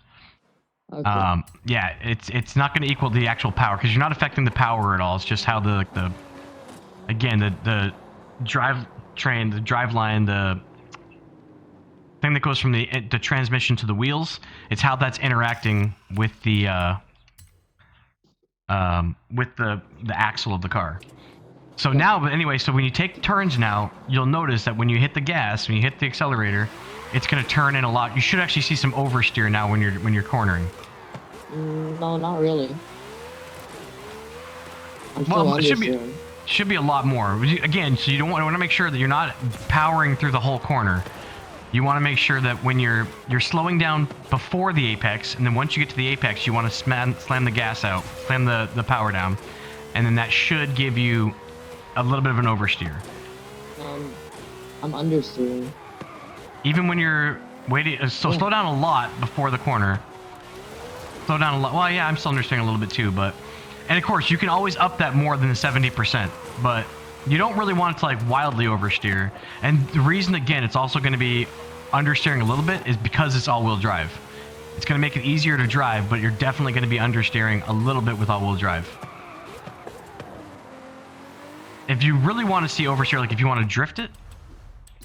[SPEAKER 2] Okay. Yeah, it's not going to equal the actual power because you're not affecting the power at all. It's just how the drive train, the drive line, the thing that goes from the transmission to the wheels. It's how that's interacting with the axle of the car. So now, but anyway, so when you take turns now, you'll notice that when you hit the gas, when you hit the accelerator, it's going to turn in a lot. You should actually see some oversteer now when you're cornering.
[SPEAKER 1] No, not really.
[SPEAKER 2] Well, it should be a lot more. Again, so you want to make sure that you're not powering through the whole corner. You want to make sure that when you're slowing down before the apex, and then once you get to the apex, you want to slam the gas out, slam the power down, and then that should give you a little bit of an oversteer.
[SPEAKER 1] I'm understeering.
[SPEAKER 2] Even when you're waiting, slow down a lot before the corner. Slow down a lot. Well, yeah, I'm still understeering a little bit too, but, and of course, you can always up that more than the 70%, but you don't really want it to like wildly oversteer. And the reason, again, it's also going to be understeering a little bit is because it's all-wheel drive. It's going to make it easier to drive, but you're definitely going to be understeering a little bit with all-wheel drive. If you really want to see oversteer, like if you want to drift it,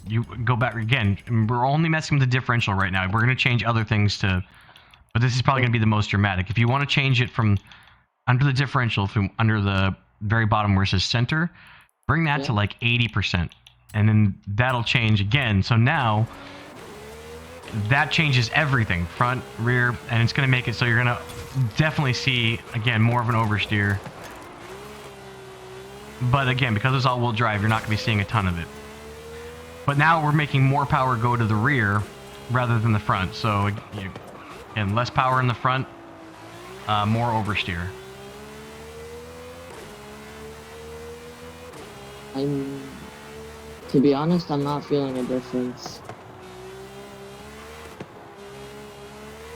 [SPEAKER 2] you go back again. We're only messing with the differential right now. We're going to change other things but this is probably going to be the most dramatic. If you want to change it from under the differential, from under the very bottom where it says center, bring that to like 80%, and then that'll change again. So now that changes everything, front, rear, and it's going to make it so you're going to definitely see, again, more of an oversteer. But again, because it's all-wheel drive, you're not going to be seeing a ton of it. But now we're making more power go to the rear rather than the front. So, again, less power in the front, more oversteer.
[SPEAKER 1] To be honest, I'm not feeling a difference.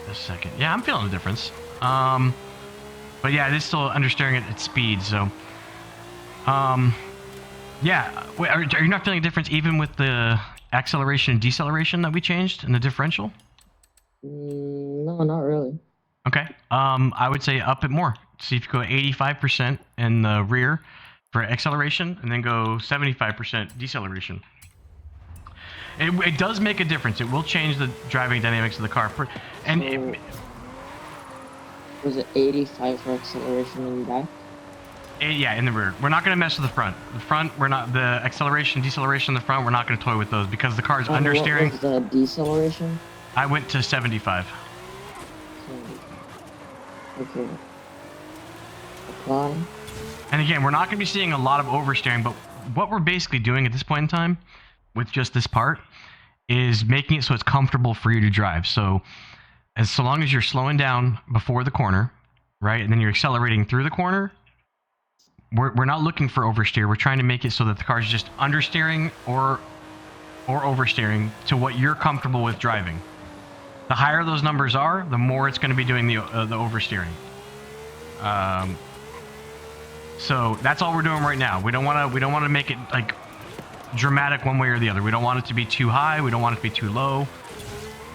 [SPEAKER 2] A second. Yeah, I'm feeling a difference. But yeah, it is still understeering at speed, so... yeah. Wait, are you not feeling a difference even with the acceleration and deceleration that we changed in the differential?
[SPEAKER 1] No, not really.
[SPEAKER 2] Okay. I would say up it more. See if you go 85% in the rear for acceleration, and then go 75% deceleration. It does make a difference. It will change the driving dynamics of the car. And
[SPEAKER 1] was it 85 for acceleration in the back?
[SPEAKER 2] Yeah, in the rear. We're not going to mess with the front. The front, we're not. The acceleration, deceleration in the front, we're not going to toy with those because the car is understeering.
[SPEAKER 1] What was the deceleration?
[SPEAKER 2] I went to 75.
[SPEAKER 1] Okay. Apply.
[SPEAKER 2] And again, we're not going to be seeing a lot of oversteering, but what we're basically doing at this point in time with just this part is making it so it's comfortable for you to drive. So long as you're slowing down before the corner, right, and then you're accelerating through the corner, we're not looking for oversteer. We're trying to make it so that the car is just understeering or oversteering to what you're comfortable with driving. The higher those numbers are, the more it's going to be doing the oversteering. So that's all we're doing right now. We don't want to make it like dramatic one way or the other. We don't want it to be too high. We don't want it to be too low.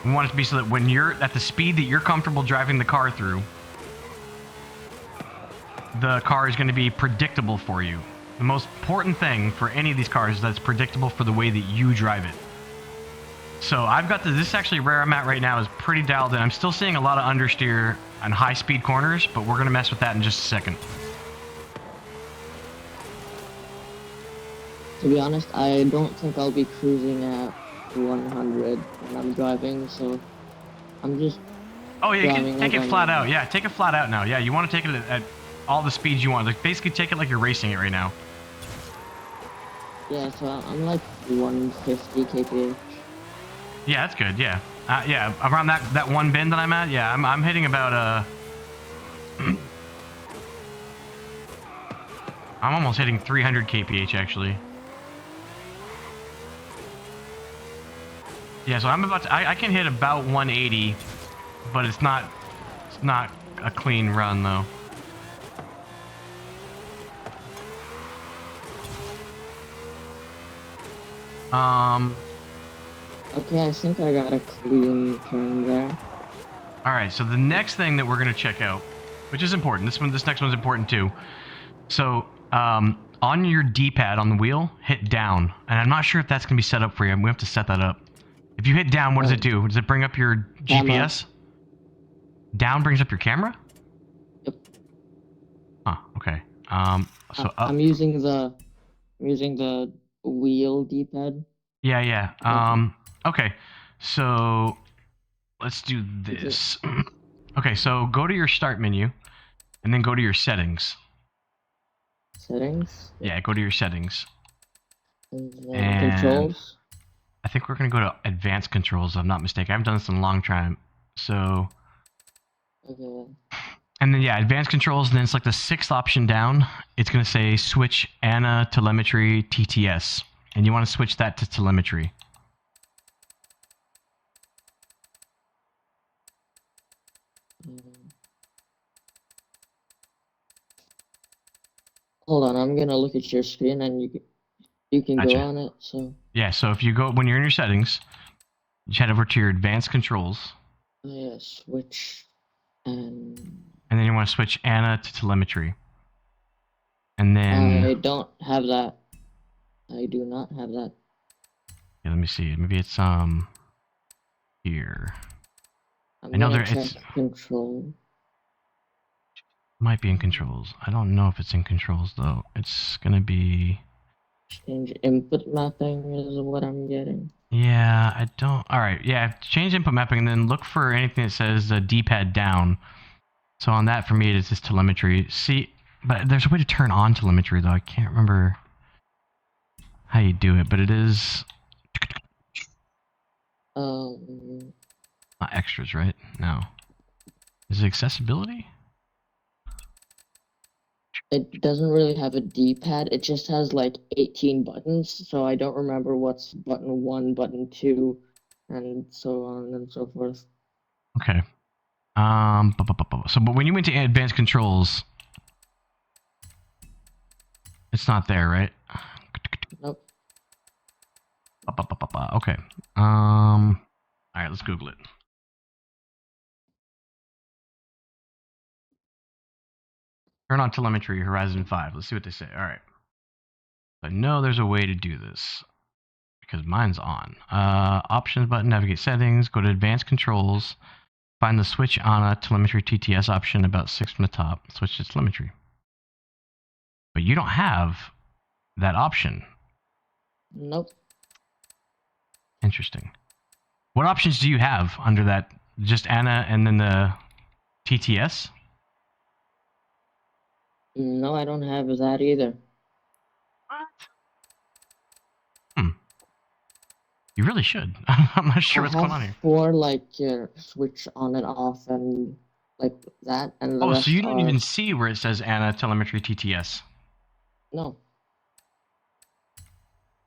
[SPEAKER 2] We want it to be so that when you're at the speed that you're comfortable driving the car through, the car is going to be predictable for you. The most important thing for any of these cars is that it's predictable for the way that you drive it. So I've got this actually where I'm at right now is pretty dialed in. I'm still seeing a lot of understeer on high speed corners, but we're going to mess with that in just a second.
[SPEAKER 1] To be honest, I don't think I'll be cruising at 100 when I'm driving, so I'm just
[SPEAKER 2] Oh yeah, you can
[SPEAKER 1] driving
[SPEAKER 2] take
[SPEAKER 1] like
[SPEAKER 2] it flat out. Yeah, take it flat out now. Yeah, you want to take it at all the speeds you want. Like basically take it like you're racing it right now.
[SPEAKER 1] Yeah, so I'm like 150 kph.
[SPEAKER 2] Yeah, that's good. Yeah, yeah, around that one bend that I'm at. Yeah, I'm hitting about I'm almost hitting 300 kph actually. Yeah, so I'm about to, I can hit about 180, but it's not a clean run though.
[SPEAKER 1] Okay, I think I got a clean turn there.
[SPEAKER 2] All right, so the next thing that we're gonna check out, which is important, this next one's important too. So on your D-pad on the wheel, hit down, and I'm not sure if that's gonna be set up for you. We have to set that up. If you hit down, what does it do? Does it bring up your GPS? Down brings up your camera?
[SPEAKER 1] Yep.
[SPEAKER 2] Huh, okay. So up.
[SPEAKER 1] I'm using the wheel D-pad.
[SPEAKER 2] Yeah. Okay. So let's do this. Okay, so go to your start menu and then go to your settings.
[SPEAKER 1] Settings?
[SPEAKER 2] Yeah, go to your settings.
[SPEAKER 1] And controls?
[SPEAKER 2] I think we're going to go to advanced controls, if I'm not mistaken. I haven't done this in a long time. So.
[SPEAKER 1] Okay.
[SPEAKER 2] And then, yeah, advanced controls, and then it's like the sixth option down. It's going to say switch ANA telemetry TTS. And you want to switch that to telemetry.
[SPEAKER 1] Hold on, I'm going to look at your screen and you can
[SPEAKER 2] Gotcha.
[SPEAKER 1] go on it. So.
[SPEAKER 2] Yeah, so if you go, when you're in your settings, you head over to your advanced controls.
[SPEAKER 1] Yeah, switch and
[SPEAKER 2] then you want to switch ANA to telemetry. And then
[SPEAKER 1] I don't have that. I do not have that.
[SPEAKER 2] Yeah, let me see. Maybe it's here.
[SPEAKER 1] I'm
[SPEAKER 2] I know
[SPEAKER 1] gonna
[SPEAKER 2] it's
[SPEAKER 1] control.
[SPEAKER 2] Might be in controls. I don't know if it's in controls though. It's gonna be
[SPEAKER 1] Change input mapping is what I'm getting.
[SPEAKER 2] Yeah, I don't. All right, yeah, change input mapping and then look for anything that says D-pad down. So on that, for me, it is just telemetry. See, but there's a way to turn on telemetry though. I can't remember how you do it, but it is not extras, right? No. Is it accessibility?
[SPEAKER 1] It doesn't really have a D-pad. It just has like 18 buttons, so I don't remember what's button 1, button 2, and so on and so forth.
[SPEAKER 2] Okay. But when you went to advanced controls, it's not there, right?
[SPEAKER 1] Nope.
[SPEAKER 2] Okay. All right, let's Google it. Turn on telemetry, Horizon 5. Let's see what they say. All right. I know there's a way to do this because mine's on. Options button, navigate settings, go to advanced controls, find the switch on a telemetry TTS option about 6 from the top, switch to telemetry. But you don't have that option.
[SPEAKER 1] Nope.
[SPEAKER 2] Interesting. What options do you have under that? Just ANA and then the TTS?
[SPEAKER 1] No, I don't have that either.
[SPEAKER 2] What? You really should. I'm not sure what's going on here.
[SPEAKER 1] 4 like switch on and off and like that, and the rest
[SPEAKER 2] so you don't even see where it says ANA telemetry TTS?
[SPEAKER 1] No.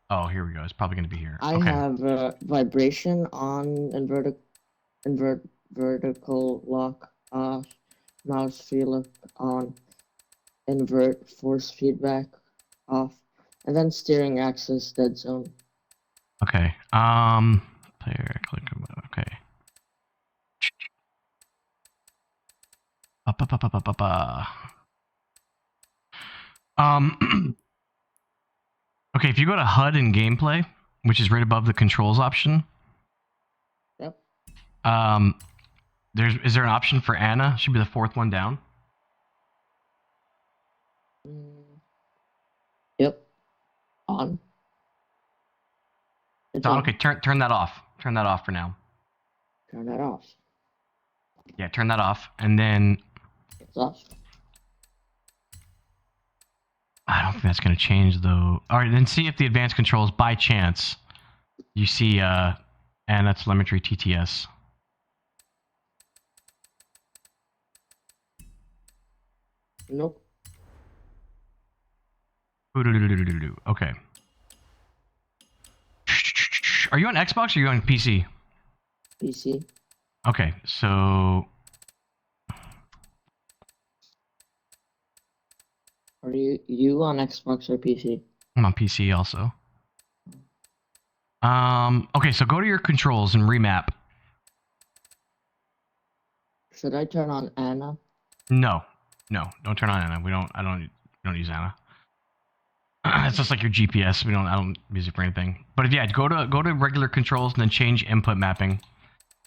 [SPEAKER 2] Oh, here we go. It's probably going to be here.
[SPEAKER 1] I have vibration on and vertical lock off, mouse feel on, invert force feedback off, And then steering axis, dead zone.
[SPEAKER 2] Okay. Player click. Okay. Ba, ba, ba, ba, ba, ba, ba. Okay, if you go to HUD and gameplay, which is right above the controls option,
[SPEAKER 1] Yep.
[SPEAKER 2] is there an option for Anna? Should be the fourth one down.
[SPEAKER 1] Yep. On. It's
[SPEAKER 2] So,
[SPEAKER 1] on.
[SPEAKER 2] okay, turn that off. Turn that off for now.
[SPEAKER 1] Turn that off.
[SPEAKER 2] Yeah, turn that off, and then
[SPEAKER 1] It's off.
[SPEAKER 2] I don't think that's gonna change though. All right, then see if the advanced controls by chance you see Anna telemetry TTS.
[SPEAKER 1] Nope.
[SPEAKER 2] Okay. Are you on Xbox or are you on PC?
[SPEAKER 1] PC.
[SPEAKER 2] Okay, so
[SPEAKER 1] Are you on Xbox or PC?
[SPEAKER 2] I'm on PC also. Okay, so go to your controls and remap.
[SPEAKER 1] Should I turn on Anna?
[SPEAKER 2] No, don't turn on Anna. I don't use Anna. It's just like your GPS. I don't use it for anything. But yeah, go to regular controls and then change input mapping,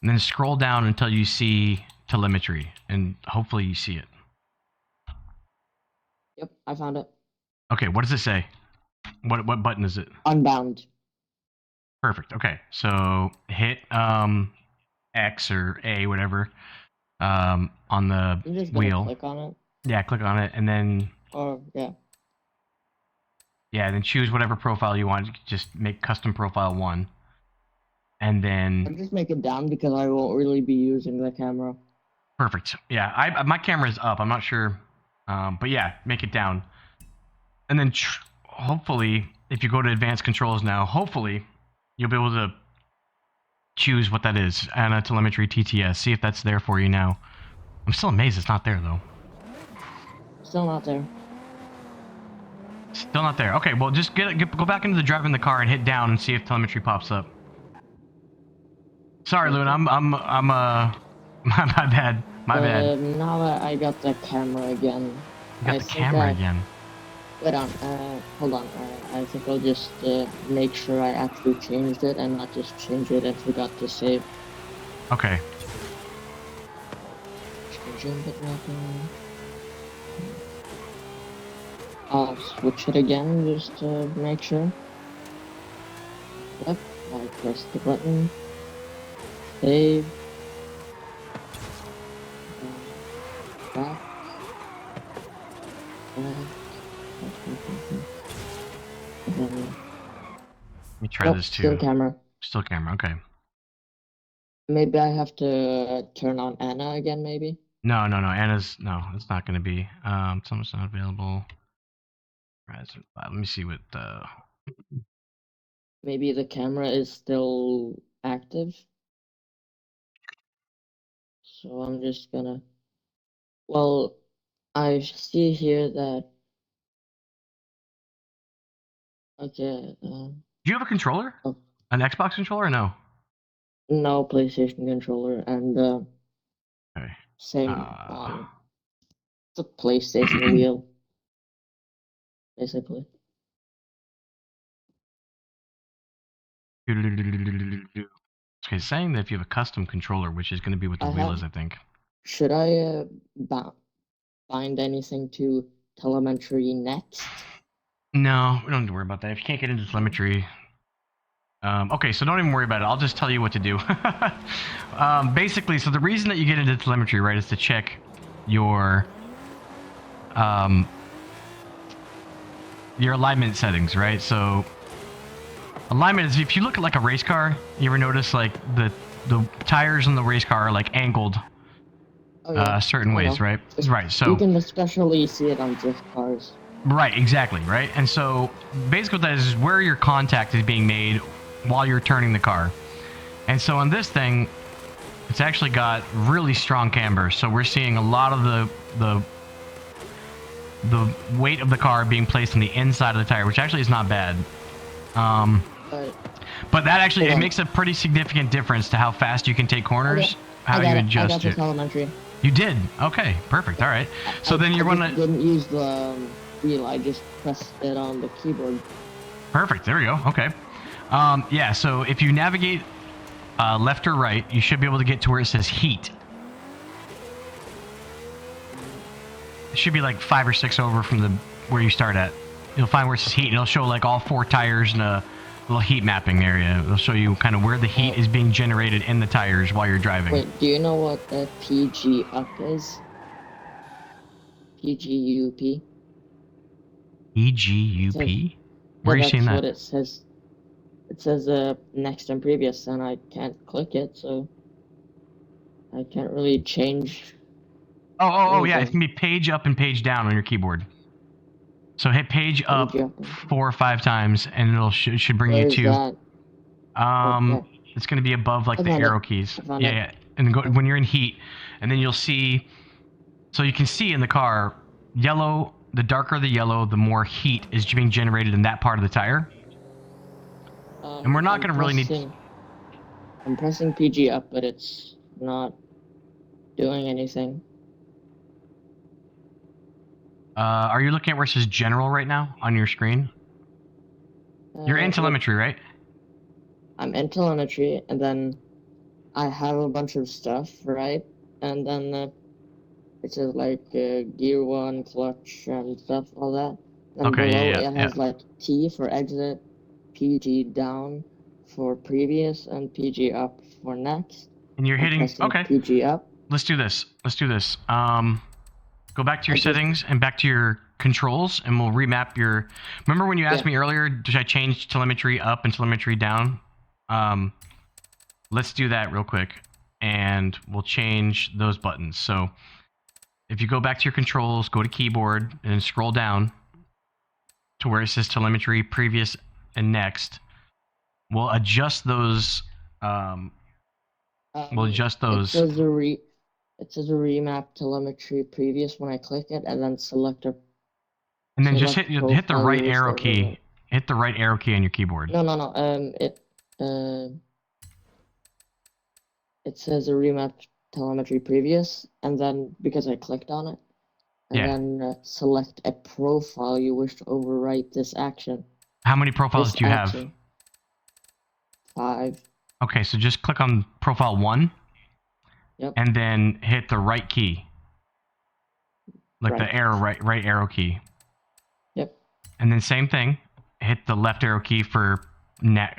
[SPEAKER 2] and then scroll down until you see telemetry, and hopefully you see it.
[SPEAKER 1] Yep, I found it.
[SPEAKER 2] Okay, what does it say? What button is it?
[SPEAKER 1] Unbound.
[SPEAKER 2] Perfect. Okay, so hit X or A, whatever, on the
[SPEAKER 1] I'm just gonna
[SPEAKER 2] wheel.
[SPEAKER 1] click on it.
[SPEAKER 2] Yeah, click on it, and then
[SPEAKER 1] yeah.
[SPEAKER 2] then choose whatever profile you want. Just make custom profile 1, and
[SPEAKER 1] I'll
[SPEAKER 2] then
[SPEAKER 1] just make it down because I won't really be using the camera.
[SPEAKER 2] perfect. Yeah, my camera is up. I'm not sure, but yeah, make it down, and then hopefully, if you go to advanced controls now, hopefully you'll be able to choose what that is. Anna telemetry TTS. See if that's there for you now. I'm still amazed it's not there though.
[SPEAKER 1] Still not there.
[SPEAKER 2] Still not there. Okay, well just go back into the driving the car and hit down and see if telemetry pops up. Sorry, Loon. My bad. My bad.
[SPEAKER 1] Now that I got the camera again.
[SPEAKER 2] You got the camera again.
[SPEAKER 1] Wait on. Hold on. I think I'll just make sure I actually changed it and not just change it and forgot to save.
[SPEAKER 2] Okay.
[SPEAKER 1] Change input mapping. I'll switch it again just to make sure. Yep. I press the button. Save. Back.
[SPEAKER 2] Let me try this too.
[SPEAKER 1] Still camera.
[SPEAKER 2] Still camera. Okay.
[SPEAKER 1] Maybe I have to turn on Anna again, maybe?
[SPEAKER 2] No. Anna's it's not going to be. Someone's not available. Let me see what.
[SPEAKER 1] Maybe the camera is still active. So I'm just gonna. Well, I see here that. Okay.
[SPEAKER 2] Do you have a controller?
[SPEAKER 1] Oh,
[SPEAKER 2] An Xbox controller or no?
[SPEAKER 1] no PlayStation controller and
[SPEAKER 2] Okay.
[SPEAKER 1] same on the PlayStation wheel, basically.
[SPEAKER 2] Okay, saying that if you have a custom controller, which is going to be what the wheel is, I think.
[SPEAKER 1] Should I bind anything to telemetry next?
[SPEAKER 2] No, we don't have to worry about that. If you can't get into telemetry, okay, so don't even worry about it. I'll just tell you what to do. Basically, so the reason that you get into telemetry, right, is to check your alignment settings, right? So alignment is, if you look at like a race car, you ever notice like the tires in the race car are like angled certain ways, right? Right. So
[SPEAKER 1] you can especially see it on drift cars.
[SPEAKER 2] Right, exactly, right? And so basically what that is where your contact is being made while you're turning the car. And so on this thing, it's actually got really strong camber. So we're seeing a lot of the the weight of the car being placed on the inside of the tire, which actually is not bad. But that actually it makes a pretty significant difference to how fast you can take corners. How you adjust
[SPEAKER 1] I got the
[SPEAKER 2] it.
[SPEAKER 1] telemetry.
[SPEAKER 2] You did? Okay, perfect. All right. So then you're gonna.
[SPEAKER 1] Didn't use the wheel. I just pressed it on the keyboard.
[SPEAKER 2] Perfect. There we go. Okay. Yeah. So if you navigate left or right, you should be able to get to where it says heat. It should be like 5 or 6 over from the where you start at. You'll find where it says heat, and it'll show like all 4 tires in a little heat mapping area. It'll show you kind of where the heat is being generated in the tires while you're driving.
[SPEAKER 1] Wait, do you know what a PG up is? PGUP?
[SPEAKER 2] PGUP? Where are you seeing that?
[SPEAKER 1] That's what it says. It says next and previous, and I can't click it, so I can't really change.
[SPEAKER 2] Oh, yeah. It can be page up and page down on your keyboard. So hit page up 4 or 5 times, and it'll should bring you to. It's going to be above like the arrow keys. Yeah. And go when you're in heat, and then you'll see. So you can see in the car, yellow. The darker the yellow, the more heat is being generated in that part of the tire. And we're not going to really need.
[SPEAKER 1] I'm pressing PG up, but it's not doing anything.
[SPEAKER 2] Are you looking at where it says general right now on your screen? You're in telemetry, right? I'm in telemetry, and then I have a bunch of stuff, right? And then it says like gear 1, clutch, and stuff, all that. Then below it has like T for exit, PG down for previous, and PG up for next. And you're hitting PG up. Let's do this. Go back to your settings and back to your controls, and we'll remap your. Remember when you asked me earlier, did I change telemetry up and telemetry down? Let's do that real quick, and we'll change those buttons. So if you go back to your controls, go to keyboard, and scroll down to where it says telemetry, previous, and next. We'll adjust those. We'll adjust those. It says a remap telemetry previous when I click it, and then select a. And then just hit the right arrow key. Hit the right arrow key on your keyboard. No. It says a remap telemetry previous, and then because I clicked on it, and then select a profile you wish to overwrite this action. How many profiles do you have? 5. Okay, so just click on profile 1. Yep. And then hit the right key. Like the arrow right arrow key. Yep. And then same thing. Hit the left arrow key for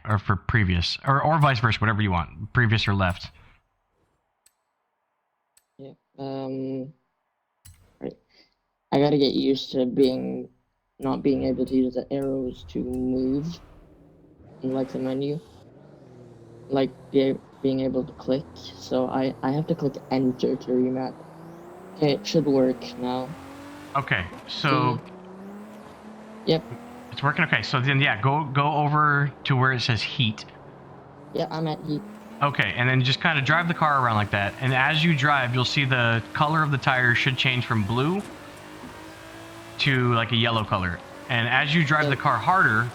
[SPEAKER 2] or for previous. Or vice versa, whatever you want. Previous or left. Yeah. Right. I gotta get used to not being able to use the arrows to move in like the menu. Like being able to click, so I have to click enter to remap. Okay, it should work now. Okay, so yep, it's working. Okay, so then go over to where it says heat. Yeah, I'm at heat. Okay, and then just kind of drive the car around like that, and as you drive, you'll see the color of the tires should change from blue to like a yellow color. And as you drive the car harder,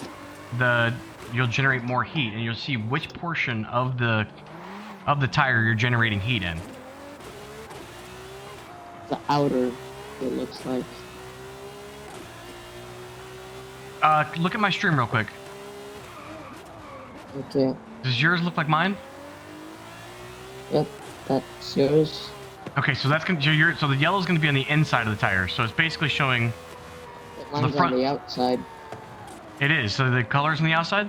[SPEAKER 2] you'll generate more heat, and you'll see which portion of the tire you're generating heat in. The outer, it looks like. Look at my stream real quick. Okay. Does yours look like mine? Yep, that's yours. Okay, so that's gonna so the yellow's gonna be on the inside of the tire, so it's basically showing. Mine's the front. On the outside. It is. So the color's on the outside?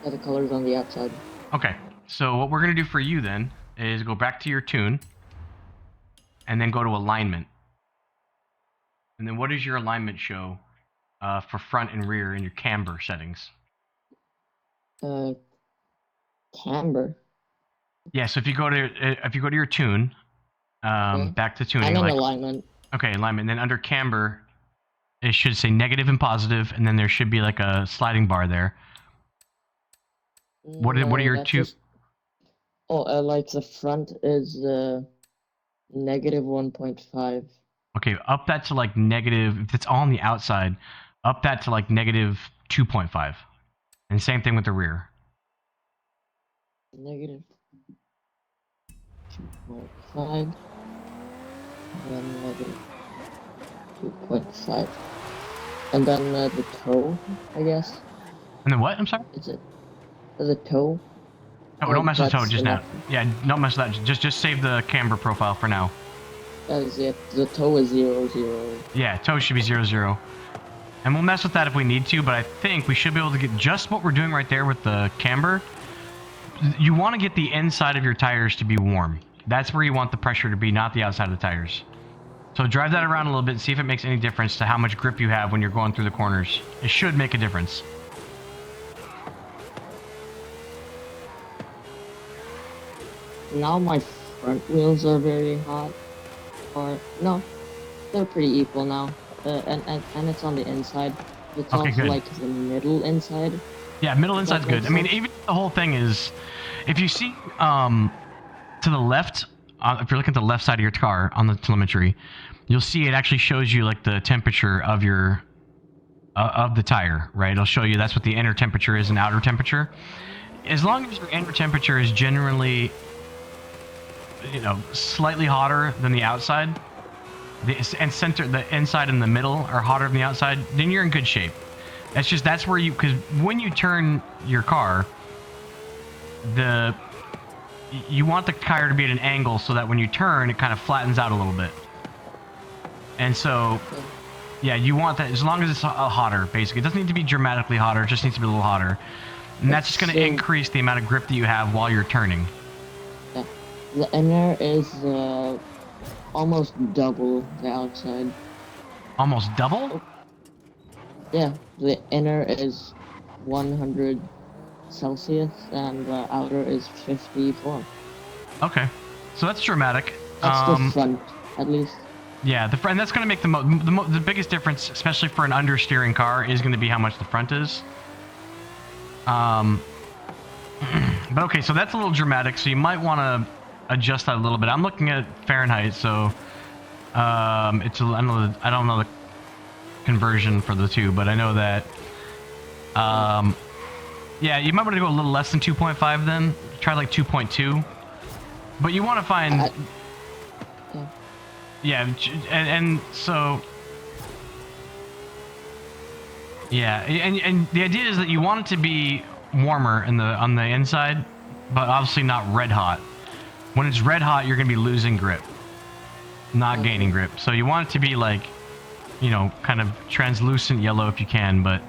[SPEAKER 2] Yeah, the color's on the outside. Okay. So what we're going to do for you then is go back to your tune and then go to alignment. And then what does your alignment show for front and rear in your camber settings? Camber? Yeah, so if you go to your tune, back to tuning. I'm in alignment. Okay, alignment. And then under camber, it should say negative and positive, and then there should be like a sliding bar there. What are your two? Like the front is negative 1.5. Okay, up that to like negative. If it's all on the outside, up that to like negative 2.5. And same thing with the rear.
[SPEAKER 1] Negative 2.5, then negative 2.5. And then the toe, I guess.
[SPEAKER 2] And then what? I'm sorry.
[SPEAKER 1] Is it the toe?
[SPEAKER 2] Oh, don't mess with the toe
[SPEAKER 1] That's
[SPEAKER 2] just now.
[SPEAKER 1] enough.
[SPEAKER 2] Yeah, don't mess with that. Just save the camber profile for now.
[SPEAKER 1] That is it. The toe is 0, 0.
[SPEAKER 2] Yeah, toe should be 0, 0. And we'll mess with that if we need to, but I think we should be able to get just what we're doing right there with the camber. You want to get the inside of your tires to be warm. That's where you want the pressure to be, not the outside of the tires. So drive that around a little bit and see if it makes any difference to how much grip you have when you're going through the corners. It should make a difference.
[SPEAKER 1] Now my front wheels are very hot. Or, no, they're pretty equal now. And it's on the inside. It's
[SPEAKER 2] Okay,
[SPEAKER 1] also
[SPEAKER 2] good.
[SPEAKER 1] like the middle inside.
[SPEAKER 2] Yeah, middle inside's good. I mean, even the whole thing is, if you see to the left, if you're looking at the left side of your car on the telemetry, you'll see it actually shows you like the temperature of your of the tire, right? It'll show you that's what the inner temperature is and outer temperature. As long as your inner temperature is generally, slightly hotter than the outside, the inside and the middle are hotter than the outside, then you're in good shape. That's where because when you turn your car, you want the tire to be at an angle so that when you turn, it kind of flattens out a little bit. And so, yeah, you want that as long as it's hotter, basically. It doesn't need to be dramatically hotter, it just needs to be a little hotter. And that's just going to increase the amount of grip that you have while you're turning.
[SPEAKER 1] Yeah. The inner is almost double the outside.
[SPEAKER 2] Almost double?
[SPEAKER 1] Yeah, the inner is 100 Celsius and the outer is 54.
[SPEAKER 2] Okay, so that's dramatic.
[SPEAKER 1] That's the front, at least.
[SPEAKER 2] Yeah, the front. That's going to make the biggest difference, especially for an understeering car, is going to be how much the front is. But okay, so that's a little dramatic. So you might want to adjust that a little bit. I'm looking at Fahrenheit, so I don't know the conversion for the two, but I know that. Yeah, you might want to go a little less than 2.5 then. Try like 2.2. But you want to find. Yeah, and so. Yeah, and the idea is that you want it to be warmer on the inside, but obviously not red hot. When it's red hot, you're going to be losing grip, not gaining grip. So you want it to be like, kind of translucent yellow if you can, but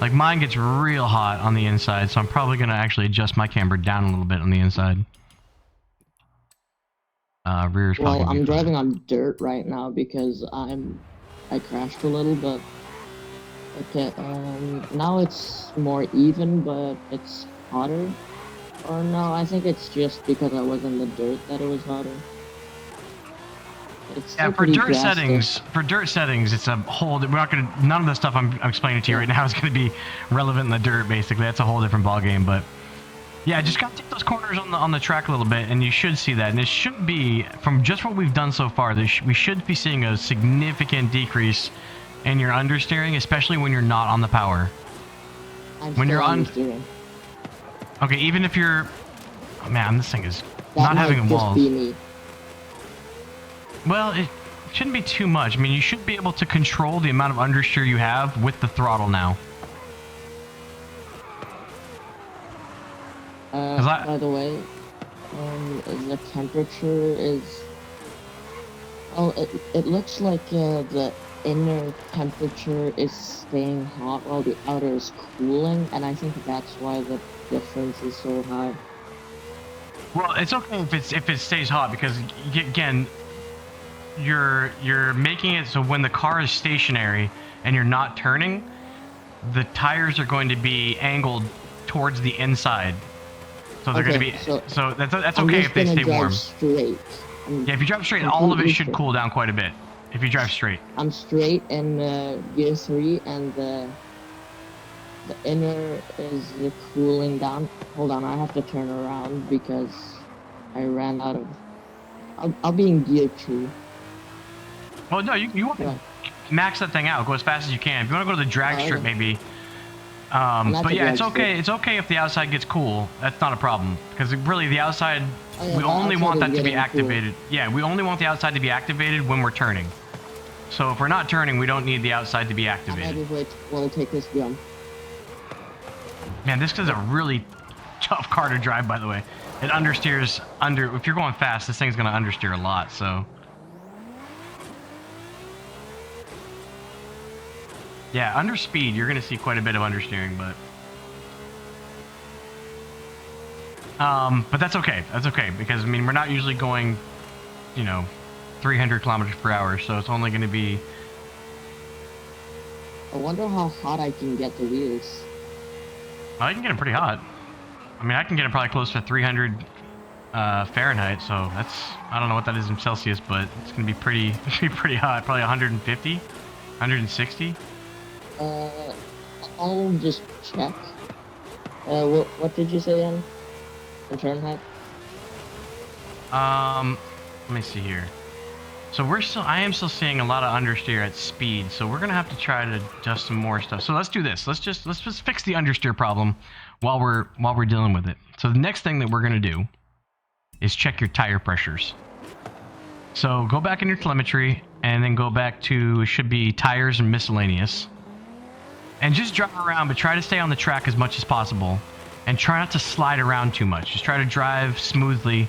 [SPEAKER 2] like mine gets real hot on the inside, so I'm probably going to actually adjust my camber down a little bit on the inside. Rear's probably
[SPEAKER 1] well, I'm driving on dirt right now because I crashed a little, but okay, now it's more even, but it's hotter. Or no, I think it's just because I was in the dirt that it was hotter.
[SPEAKER 2] Yeah, for dirt settings, it's a whole. We're not gonna. None of the stuff I'm explaining to you right now is gonna be relevant in the dirt. Basically, that's a whole different ball game. But yeah, just gotta take those corners on the track a little bit, and you should see that. And it should be from just what we've done so far. We should be seeing a significant decrease in your understeering, especially when you're not on the power.
[SPEAKER 1] When you're on.
[SPEAKER 2] Okay, even if you're. Oh, man, this thing is not having walls. Well, it shouldn't be too much. I mean, you should be able to control the amount of understeer you have with the throttle now.
[SPEAKER 1] By the way, the temperature is... Oh, it looks like the inner temperature is staying hot while the outer is cooling, and I think that's why the difference is so high.
[SPEAKER 2] Well, it's okay if it stays hot, because again, you're making it so when the car is stationary and you're not turning, the tires are going to be angled towards the inside. So they're going to be so that's okay if they stay warm.
[SPEAKER 1] Straight.
[SPEAKER 2] Yeah, if you drive straight, all of it should cool down quite a bit. If you drive straight.
[SPEAKER 1] I'm straight in gear 3, and the inner is cooling down. Hold on, I have to turn around because I ran out of I'll be in gear 2.
[SPEAKER 2] Well, no, you want to
[SPEAKER 1] Right.
[SPEAKER 2] max that thing out. Go as fast as you can. If you want to go to the drag strip,
[SPEAKER 1] Okay.
[SPEAKER 2] maybe.
[SPEAKER 1] Not
[SPEAKER 2] But
[SPEAKER 1] the
[SPEAKER 2] yeah, it's
[SPEAKER 1] drag strip.
[SPEAKER 2] okay. It's okay if the outside gets cool. That's not a problem. Because really, the outside,
[SPEAKER 1] Oh yeah,
[SPEAKER 2] we
[SPEAKER 1] the
[SPEAKER 2] only
[SPEAKER 1] outside
[SPEAKER 2] want
[SPEAKER 1] is
[SPEAKER 2] that to be
[SPEAKER 1] getting cool.
[SPEAKER 2] activated. Yeah, we only want the outside to be activated when we're turning. So if we're not turning, we don't need the outside to be
[SPEAKER 1] I
[SPEAKER 2] activated.
[SPEAKER 1] might wait. We'll take this jump.
[SPEAKER 2] Man, this is a really tough car to drive, by the way. It understeers under. If you're going fast, this thing's going to understeer a lot, so. Yeah, under speed, you're going to see quite a bit of understeering, but. But that's okay. That's okay, because, I mean, we're not usually going, 300 kilometers per hour, so it's only going to be.
[SPEAKER 1] I wonder how hot I can get the wheels.
[SPEAKER 2] I can get it pretty hot. I mean, I can get it probably close to 300 Fahrenheit, so that's, I don't know what that is in Celsius, but it's gonna be pretty hot. Probably 150, 160.
[SPEAKER 1] I'll just check. What did you say then? In Fahrenheit?
[SPEAKER 2] Let me see here. So I am still seeing a lot of understeer at speed, so we're gonna have to try to adjust some more stuff. So let's do this. Let's just fix the understeer problem while we're dealing with it. So the next thing that we're gonna do is check your tire pressures. So go back in your telemetry and then go back to, it should be tires and miscellaneous. And just drive around, but try to stay on the track as much as possible. And try not to slide around too much. Just try to drive smoothly,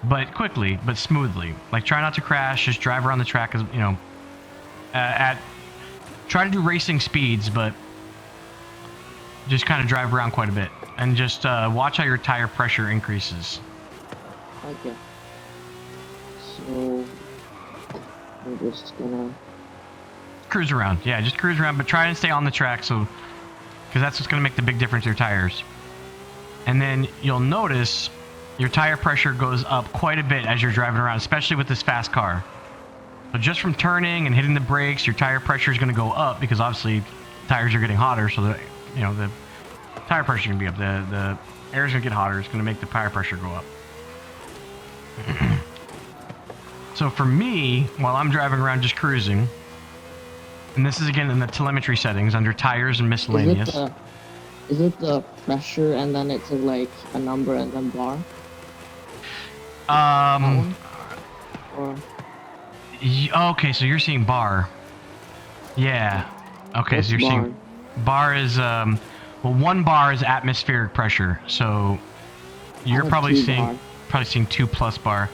[SPEAKER 2] but quickly, but smoothly. Like, try not to crash, just drive around the track as, try to do racing speeds, but just kind of drive around quite a bit. And just watch how your tire pressure increases.
[SPEAKER 1] Okay. So I'm just gonna
[SPEAKER 2] Cruise around. Yeah, just cruise around, but try and stay on the track, so, because that's what's going to make the big difference to your tires. And then you'll notice your tire pressure goes up quite a bit as you're driving around, especially with this fast car. So just from turning and hitting the brakes, your tire pressure is going to go up, because obviously tires are getting hotter, so the tire pressure is going to be up. The air is going to get hotter. It's going to make the tire pressure go up. So for me, while I'm driving around just cruising, and this is again in the telemetry settings under tires and miscellaneous.
[SPEAKER 1] Is it the pressure and then it's like a number and then bar? Or
[SPEAKER 2] Okay, so you're seeing bar. Yeah. Okay,
[SPEAKER 1] what's
[SPEAKER 2] so you're
[SPEAKER 1] bar?
[SPEAKER 2] seeing bar is well, 1 bar is atmospheric pressure. So you're probably seeing 2+ bar.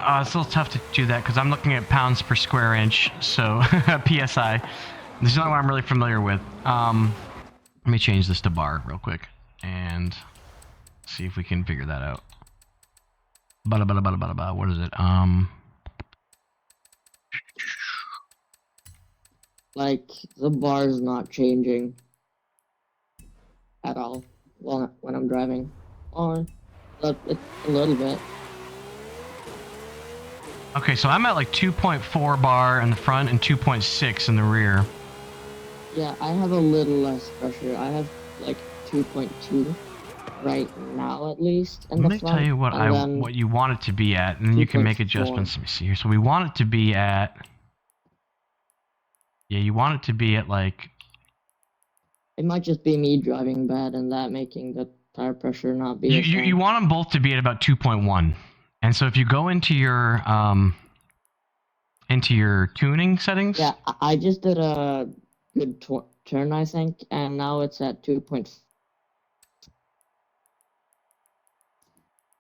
[SPEAKER 2] It's a little tough to do that because I'm looking at pounds per square inch, so PSI. This is the only one I'm really familiar with. Let me change this to bar real quick and see if we can figure that out. What is it?
[SPEAKER 1] Like the bar is not changing at all when I'm driving, or a little bit.
[SPEAKER 2] Okay, so I'm at like 2.4 bar in the front and 2.6 in the rear.
[SPEAKER 1] Yeah, I have a little less pressure. I have like 2.2 right now, at least. In
[SPEAKER 2] Let
[SPEAKER 1] the
[SPEAKER 2] me
[SPEAKER 1] front,
[SPEAKER 2] tell you what you want it to be at, and then you can make
[SPEAKER 1] 2.4.
[SPEAKER 2] adjustments. Let me see here. So we want it to be at. Yeah, you want it to be at like.
[SPEAKER 1] It might just be me driving bad and that making the tire pressure not be the same.
[SPEAKER 2] You want them both to be at about 2.1, and so if you go into your tuning settings.
[SPEAKER 1] Yeah, I just did a good turn, I think, and now it's at 2.4.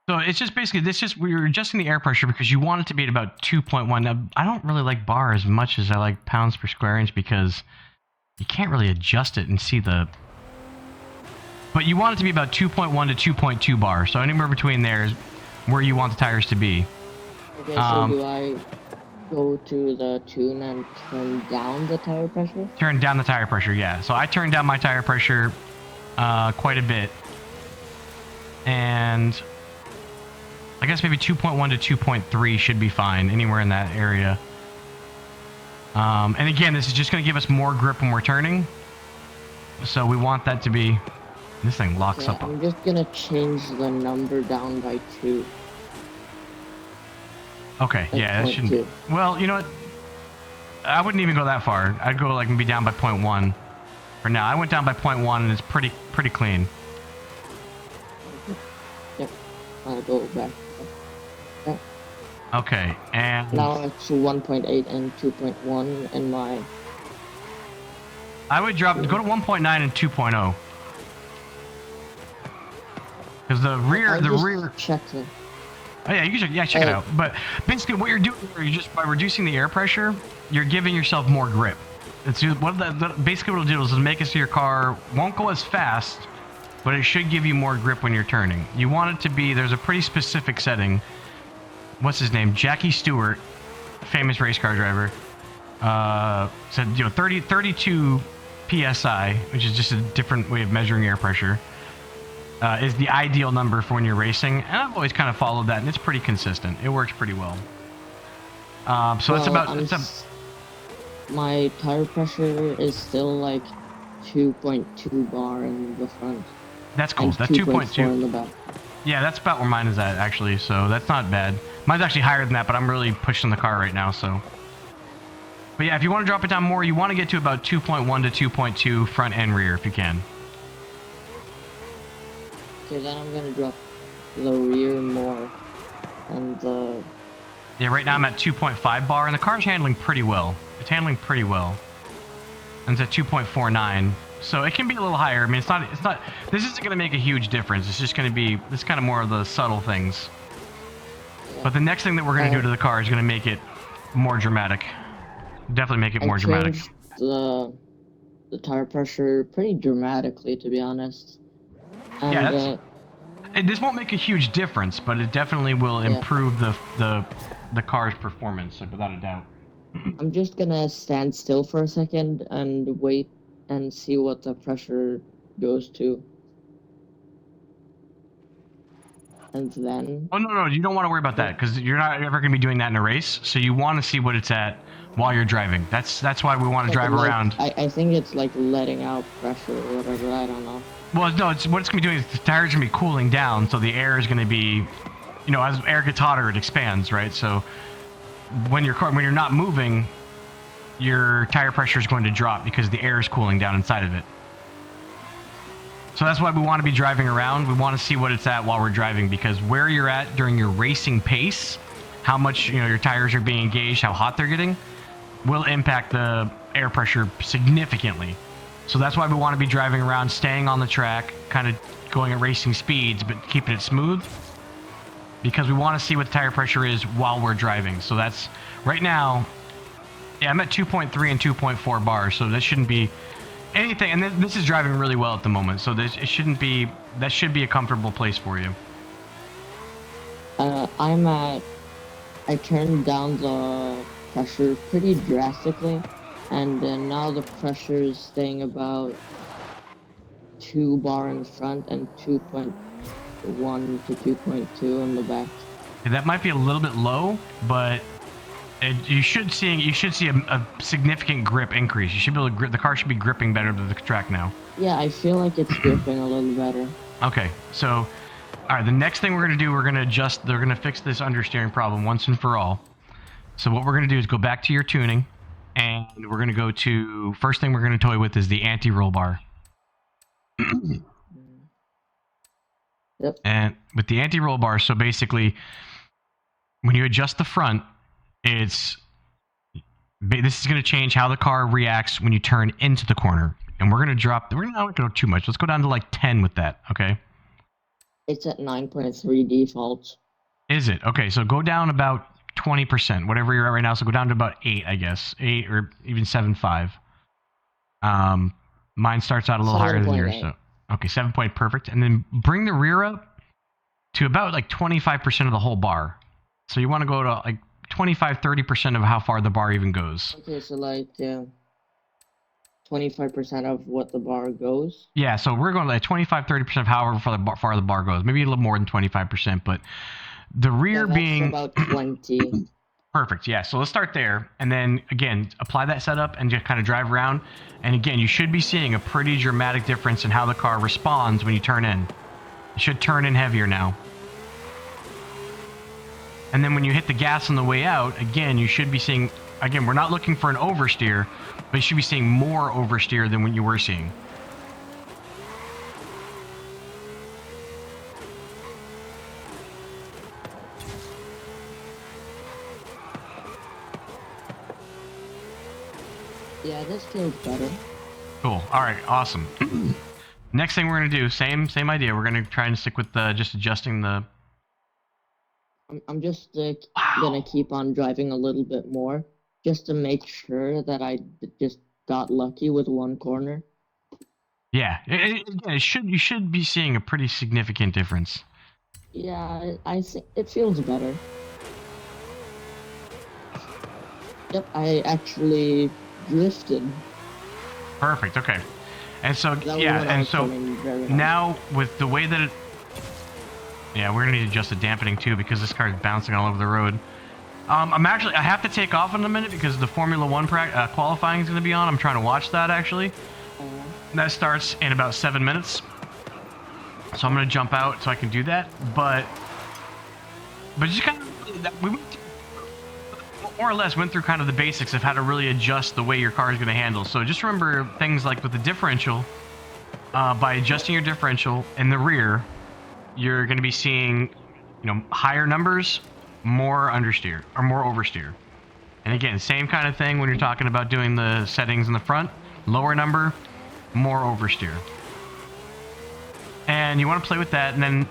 [SPEAKER 2] So it's just basically we're adjusting the air pressure because you want it to be at about 2.1. Now, I don't really like bar as much as I like pounds per square inch because you can't really adjust it and see the. But you want it to be about 2.1 to 2.2 bar. So anywhere between there is where you want the tires to be.
[SPEAKER 1] Okay, so do I go to the tune and turn down the tire pressure?
[SPEAKER 2] Turn down the tire pressure, yeah. So I turned down my tire pressure quite a bit. And I guess maybe 2.1 to 2.3 should be fine, anywhere in that area. And again, this is just going to give us more grip when we're turning. So we want that to be... This thing locks up.
[SPEAKER 1] I'm just going to change the number down by 2.
[SPEAKER 2] Okay,
[SPEAKER 1] Like
[SPEAKER 2] yeah, that shouldn't.
[SPEAKER 1] 0.2.
[SPEAKER 2] Well, you know what? I wouldn't even go that far. I'd go like maybe down by 0.1 for now. I went down by 0.1 and it's pretty clean.
[SPEAKER 1] Yep. I'll go back. Yeah.
[SPEAKER 2] Okay, and
[SPEAKER 1] Now it's 1.8 and 2.1 in my.
[SPEAKER 2] I would go to 1.9 and 2.0. Because the rear.
[SPEAKER 1] Check it.
[SPEAKER 2] Oh yeah, you should check it out. But basically, what you're doing, you're just by reducing the air pressure, you're giving yourself more grip. It's basically what it'll do is make it so your car won't go as fast, but it should give you more grip when you're turning. You want it to be. There's a pretty specific setting. What's his name? Jackie Stewart, famous race car driver, said 32 psi, which is just a different way of measuring air pressure. Is the ideal number for when you're racing, and I've always kind of followed that, and it's pretty consistent. It works pretty well. So it's about.
[SPEAKER 1] My tire pressure is still like 2.2 bar in the front.
[SPEAKER 2] That's cool. That's 2.2
[SPEAKER 1] in the back.
[SPEAKER 2] Yeah, that's about where mine is at actually. So that's not bad. Mine's actually higher than that, but I'm really pushing the car right now. So. But yeah, if you want to drop it down more, you want to get to about 2.1 to 2.2 front and rear if you can.
[SPEAKER 1] Okay, then I'm gonna drop the rear more, and the.
[SPEAKER 2] Yeah, right now I'm at 2.5 bar, and the car's handling pretty well. It's handling pretty well. And it's at 2.49, so it can be a little higher. I mean, it's not. This isn't gonna make a huge difference. It's just gonna be. It's kind of more of the subtle things. Yeah. But the next thing that we're gonna do to the car is gonna make it more dramatic. Definitely make it more dramatic.
[SPEAKER 1] The tire pressure pretty dramatically, to be honest. And,
[SPEAKER 2] yeah, this won't make a huge difference, but it definitely will improve the car's performance, like, without a doubt.
[SPEAKER 1] I'm just gonna stand still for a second and wait and see what the pressure goes to. And then...
[SPEAKER 2] Oh, no, you don't want to worry about that, because you're not ever going to be doing that in a race, so you want to see what it's at while you're driving. That's why we want to drive around.
[SPEAKER 1] I think it's like letting out pressure or whatever, I don't know.
[SPEAKER 2] Well, no, what it's going to be doing is the tire's going to be cooling down, so the air is going to be, as air gets hotter, it expands, right? So when you're not moving, your tire pressure is going to drop because the air is cooling down inside of it. So that's why we want to be driving around. We want to see what it's at while we're driving, because where you're at during your racing pace, how much your tires are being engaged, how hot they're getting, will impact the air pressure significantly. So that's why we want to be driving around, staying on the track, kind of going at racing speeds, but keeping it smooth, because we want to see what the tire pressure is while we're driving. So that's right now. Yeah, I'm at 2.3 and 2.4 bars, so this shouldn't be anything. And this is driving really well at the moment, so that should be a comfortable place for you.
[SPEAKER 1] I turned down the pressure pretty drastically, and now the pressure is staying about 2 bar in the front and 2.1 to 2.2 in the back.
[SPEAKER 2] Yeah, that might be a little bit low, but you should see a significant grip increase. You should be able to grip. The car should be gripping better to the track now.
[SPEAKER 1] Yeah, I feel like it's gripping a little better.
[SPEAKER 2] Okay, so all right, the next thing we're going to do, we're going to fix this understeering problem once and for all. So what we're going to do is go back to your tuning, and we're going to go to, first thing we're going to toy with is the anti-roll bar.
[SPEAKER 1] Yep.
[SPEAKER 2] And with the anti-roll bar, so basically, when you adjust the front, this is going to change how the car reacts when you turn into the corner. And we're not go too much. Let's go down to like 10 with that, okay?
[SPEAKER 1] It's at 9.3 default. Is
[SPEAKER 2] it? Okay, so go down about 20%, whatever you're at right now. So go down to about 8, I guess. 8 or even 7.5. Mine starts out a little higher than yours. So okay, 7 point, perfect. And then bring the rear up to about like 25% of the whole bar. So you want to go to like 25-30% of how far the bar even goes.
[SPEAKER 1] Okay, so like 25% of what the bar goes?
[SPEAKER 2] Yeah, so we're going to like 25-30% of however far the bar goes. Maybe a little more than 25%, but the rear being
[SPEAKER 1] about 20.
[SPEAKER 2] Perfect, yeah. So let's start there, and then again apply that setup and just kind of drive around. And again, you should be seeing a pretty dramatic difference in how the car responds when you turn in. It should turn in heavier now. And then when you hit the gas on the way out, again, you should be seeing, again, we're not looking for an oversteer, but you should be seeing more oversteer than what you were seeing.
[SPEAKER 1] Yeah, this feels better.
[SPEAKER 2] Cool. All right, awesome. Next thing we're going to do, same idea. We're going to try and stick with just adjusting the...
[SPEAKER 1] I'm just gonna keep on driving a little bit more, just to make sure that I just got lucky with one corner.
[SPEAKER 2] Yeah, you should be seeing a pretty significant difference.
[SPEAKER 1] Yeah, I think it feels better. Yep, I actually drifted.
[SPEAKER 2] Perfect. Okay. And so now with the way that it, yeah, we're gonna need to adjust the dampening too because this car is bouncing all over the road. I have to take off in a minute because the Formula One qualifying is gonna be on. I'm trying to watch that actually. That starts in about 7 minutes, so I'm gonna jump out so I can do that. But just kind of we more or less went through kind of the basics of how to really adjust the way your car is going to handle. So just remember things like with the differential, by adjusting your differential in the rear, you're going to be seeing, higher numbers, more understeer or more oversteer. And again, same kind of thing when you're talking about doing the settings in the front, lower number, more oversteer. And you want to play with that. And then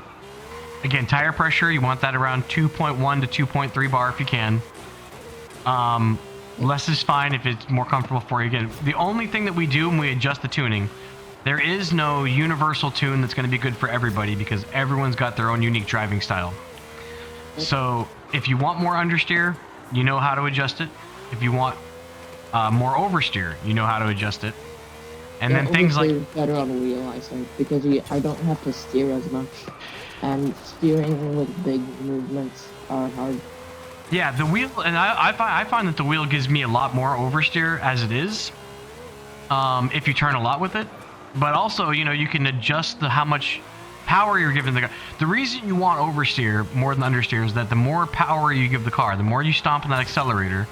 [SPEAKER 2] again, tire pressure, you want that around 2.1 to 2.3 bar if you can. Less is fine if it's more comfortable for you. Again, the only thing that we do when we adjust the tuning, there is no universal tune that's going to be good for everybody because everyone's got their own unique driving style. So if you want more understeer, you know how to adjust it. If you want more oversteer, you know how to adjust it. And then things like
[SPEAKER 1] better on wheel, I think, because I don't have to steer as much, and steering with big movements are hard.
[SPEAKER 2] Yeah, the wheel, and I find that the wheel gives me a lot more oversteer as it is, if you turn a lot with it. But also, you can adjust how much power you're giving the car. The reason you want oversteer more than understeer is that the more power you give the car, the more you stomp on that accelerator,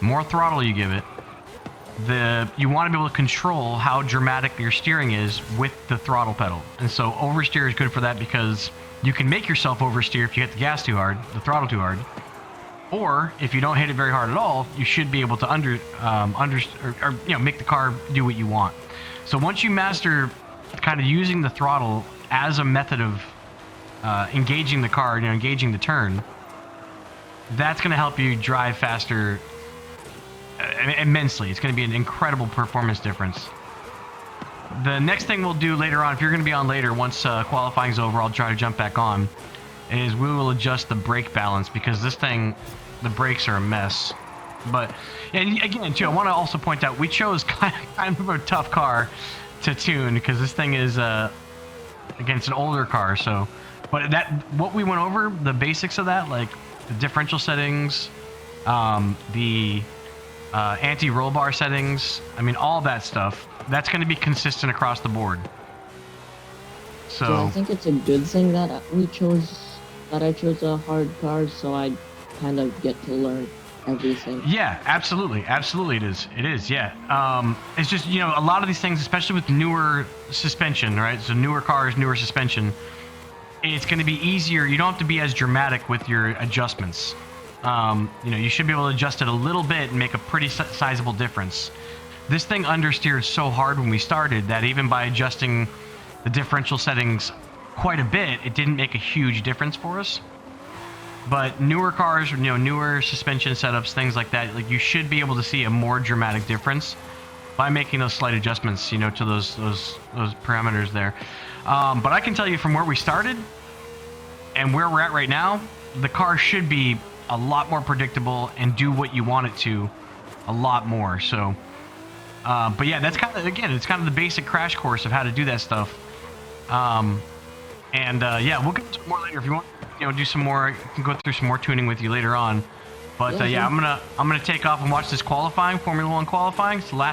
[SPEAKER 2] the more throttle you give it, you want to be able to control how dramatic your steering is with the throttle pedal. And so oversteer is good for that because you can make yourself oversteer if you hit the gas too hard, the throttle too hard. Or if you don't hit it very hard at all, you should be able to make the car do what you want. So once you master kind of using the throttle as a method of engaging the car, engaging the turn, that's going to help you drive faster immensely. It's going to be an incredible performance difference. The next thing we'll do later on, if you're going to be on later, once qualifying's over, I'll try to jump back on, is we will adjust the brake balance because this thing, the brakes are a mess. But, and again, too, I want to also point out, we chose kind of a tough car to tune because this thing is, again, it's an older car, so, but what we went over, the basics of that, like the differential settings, the anti-roll bar settings, I mean, all that stuff, that's going to be consistent across the board. So
[SPEAKER 1] I think it's a good thing that I chose a hard car, so I kind of get to learn everything.
[SPEAKER 2] Yeah, absolutely it is, yeah. It's just, a lot of these things, especially with newer suspension, right? So newer cars, newer suspension, it's going to be easier. You don't have to be as dramatic with your adjustments. You should be able to adjust it a little bit and make a pretty sizable difference. This thing understeered so hard when we started that even by adjusting the differential settings quite a bit, it didn't make a huge difference for us. But newer cars, newer suspension setups, things like that, like you should be able to see a more dramatic difference by making those slight adjustments, to those parameters there. But I can tell you from where we started and where we're at right now, the car should be a lot more predictable and do what you want it to a lot more. So, but yeah, that's kind of, again, it's kind of the basic crash course of how to do that stuff. Yeah, we'll get into it more later if you want. Do some more. I can go through some more tuning with you later on. But yeah, I'm gonna take off and watch this qualifying, Formula One qualifying. It's the last.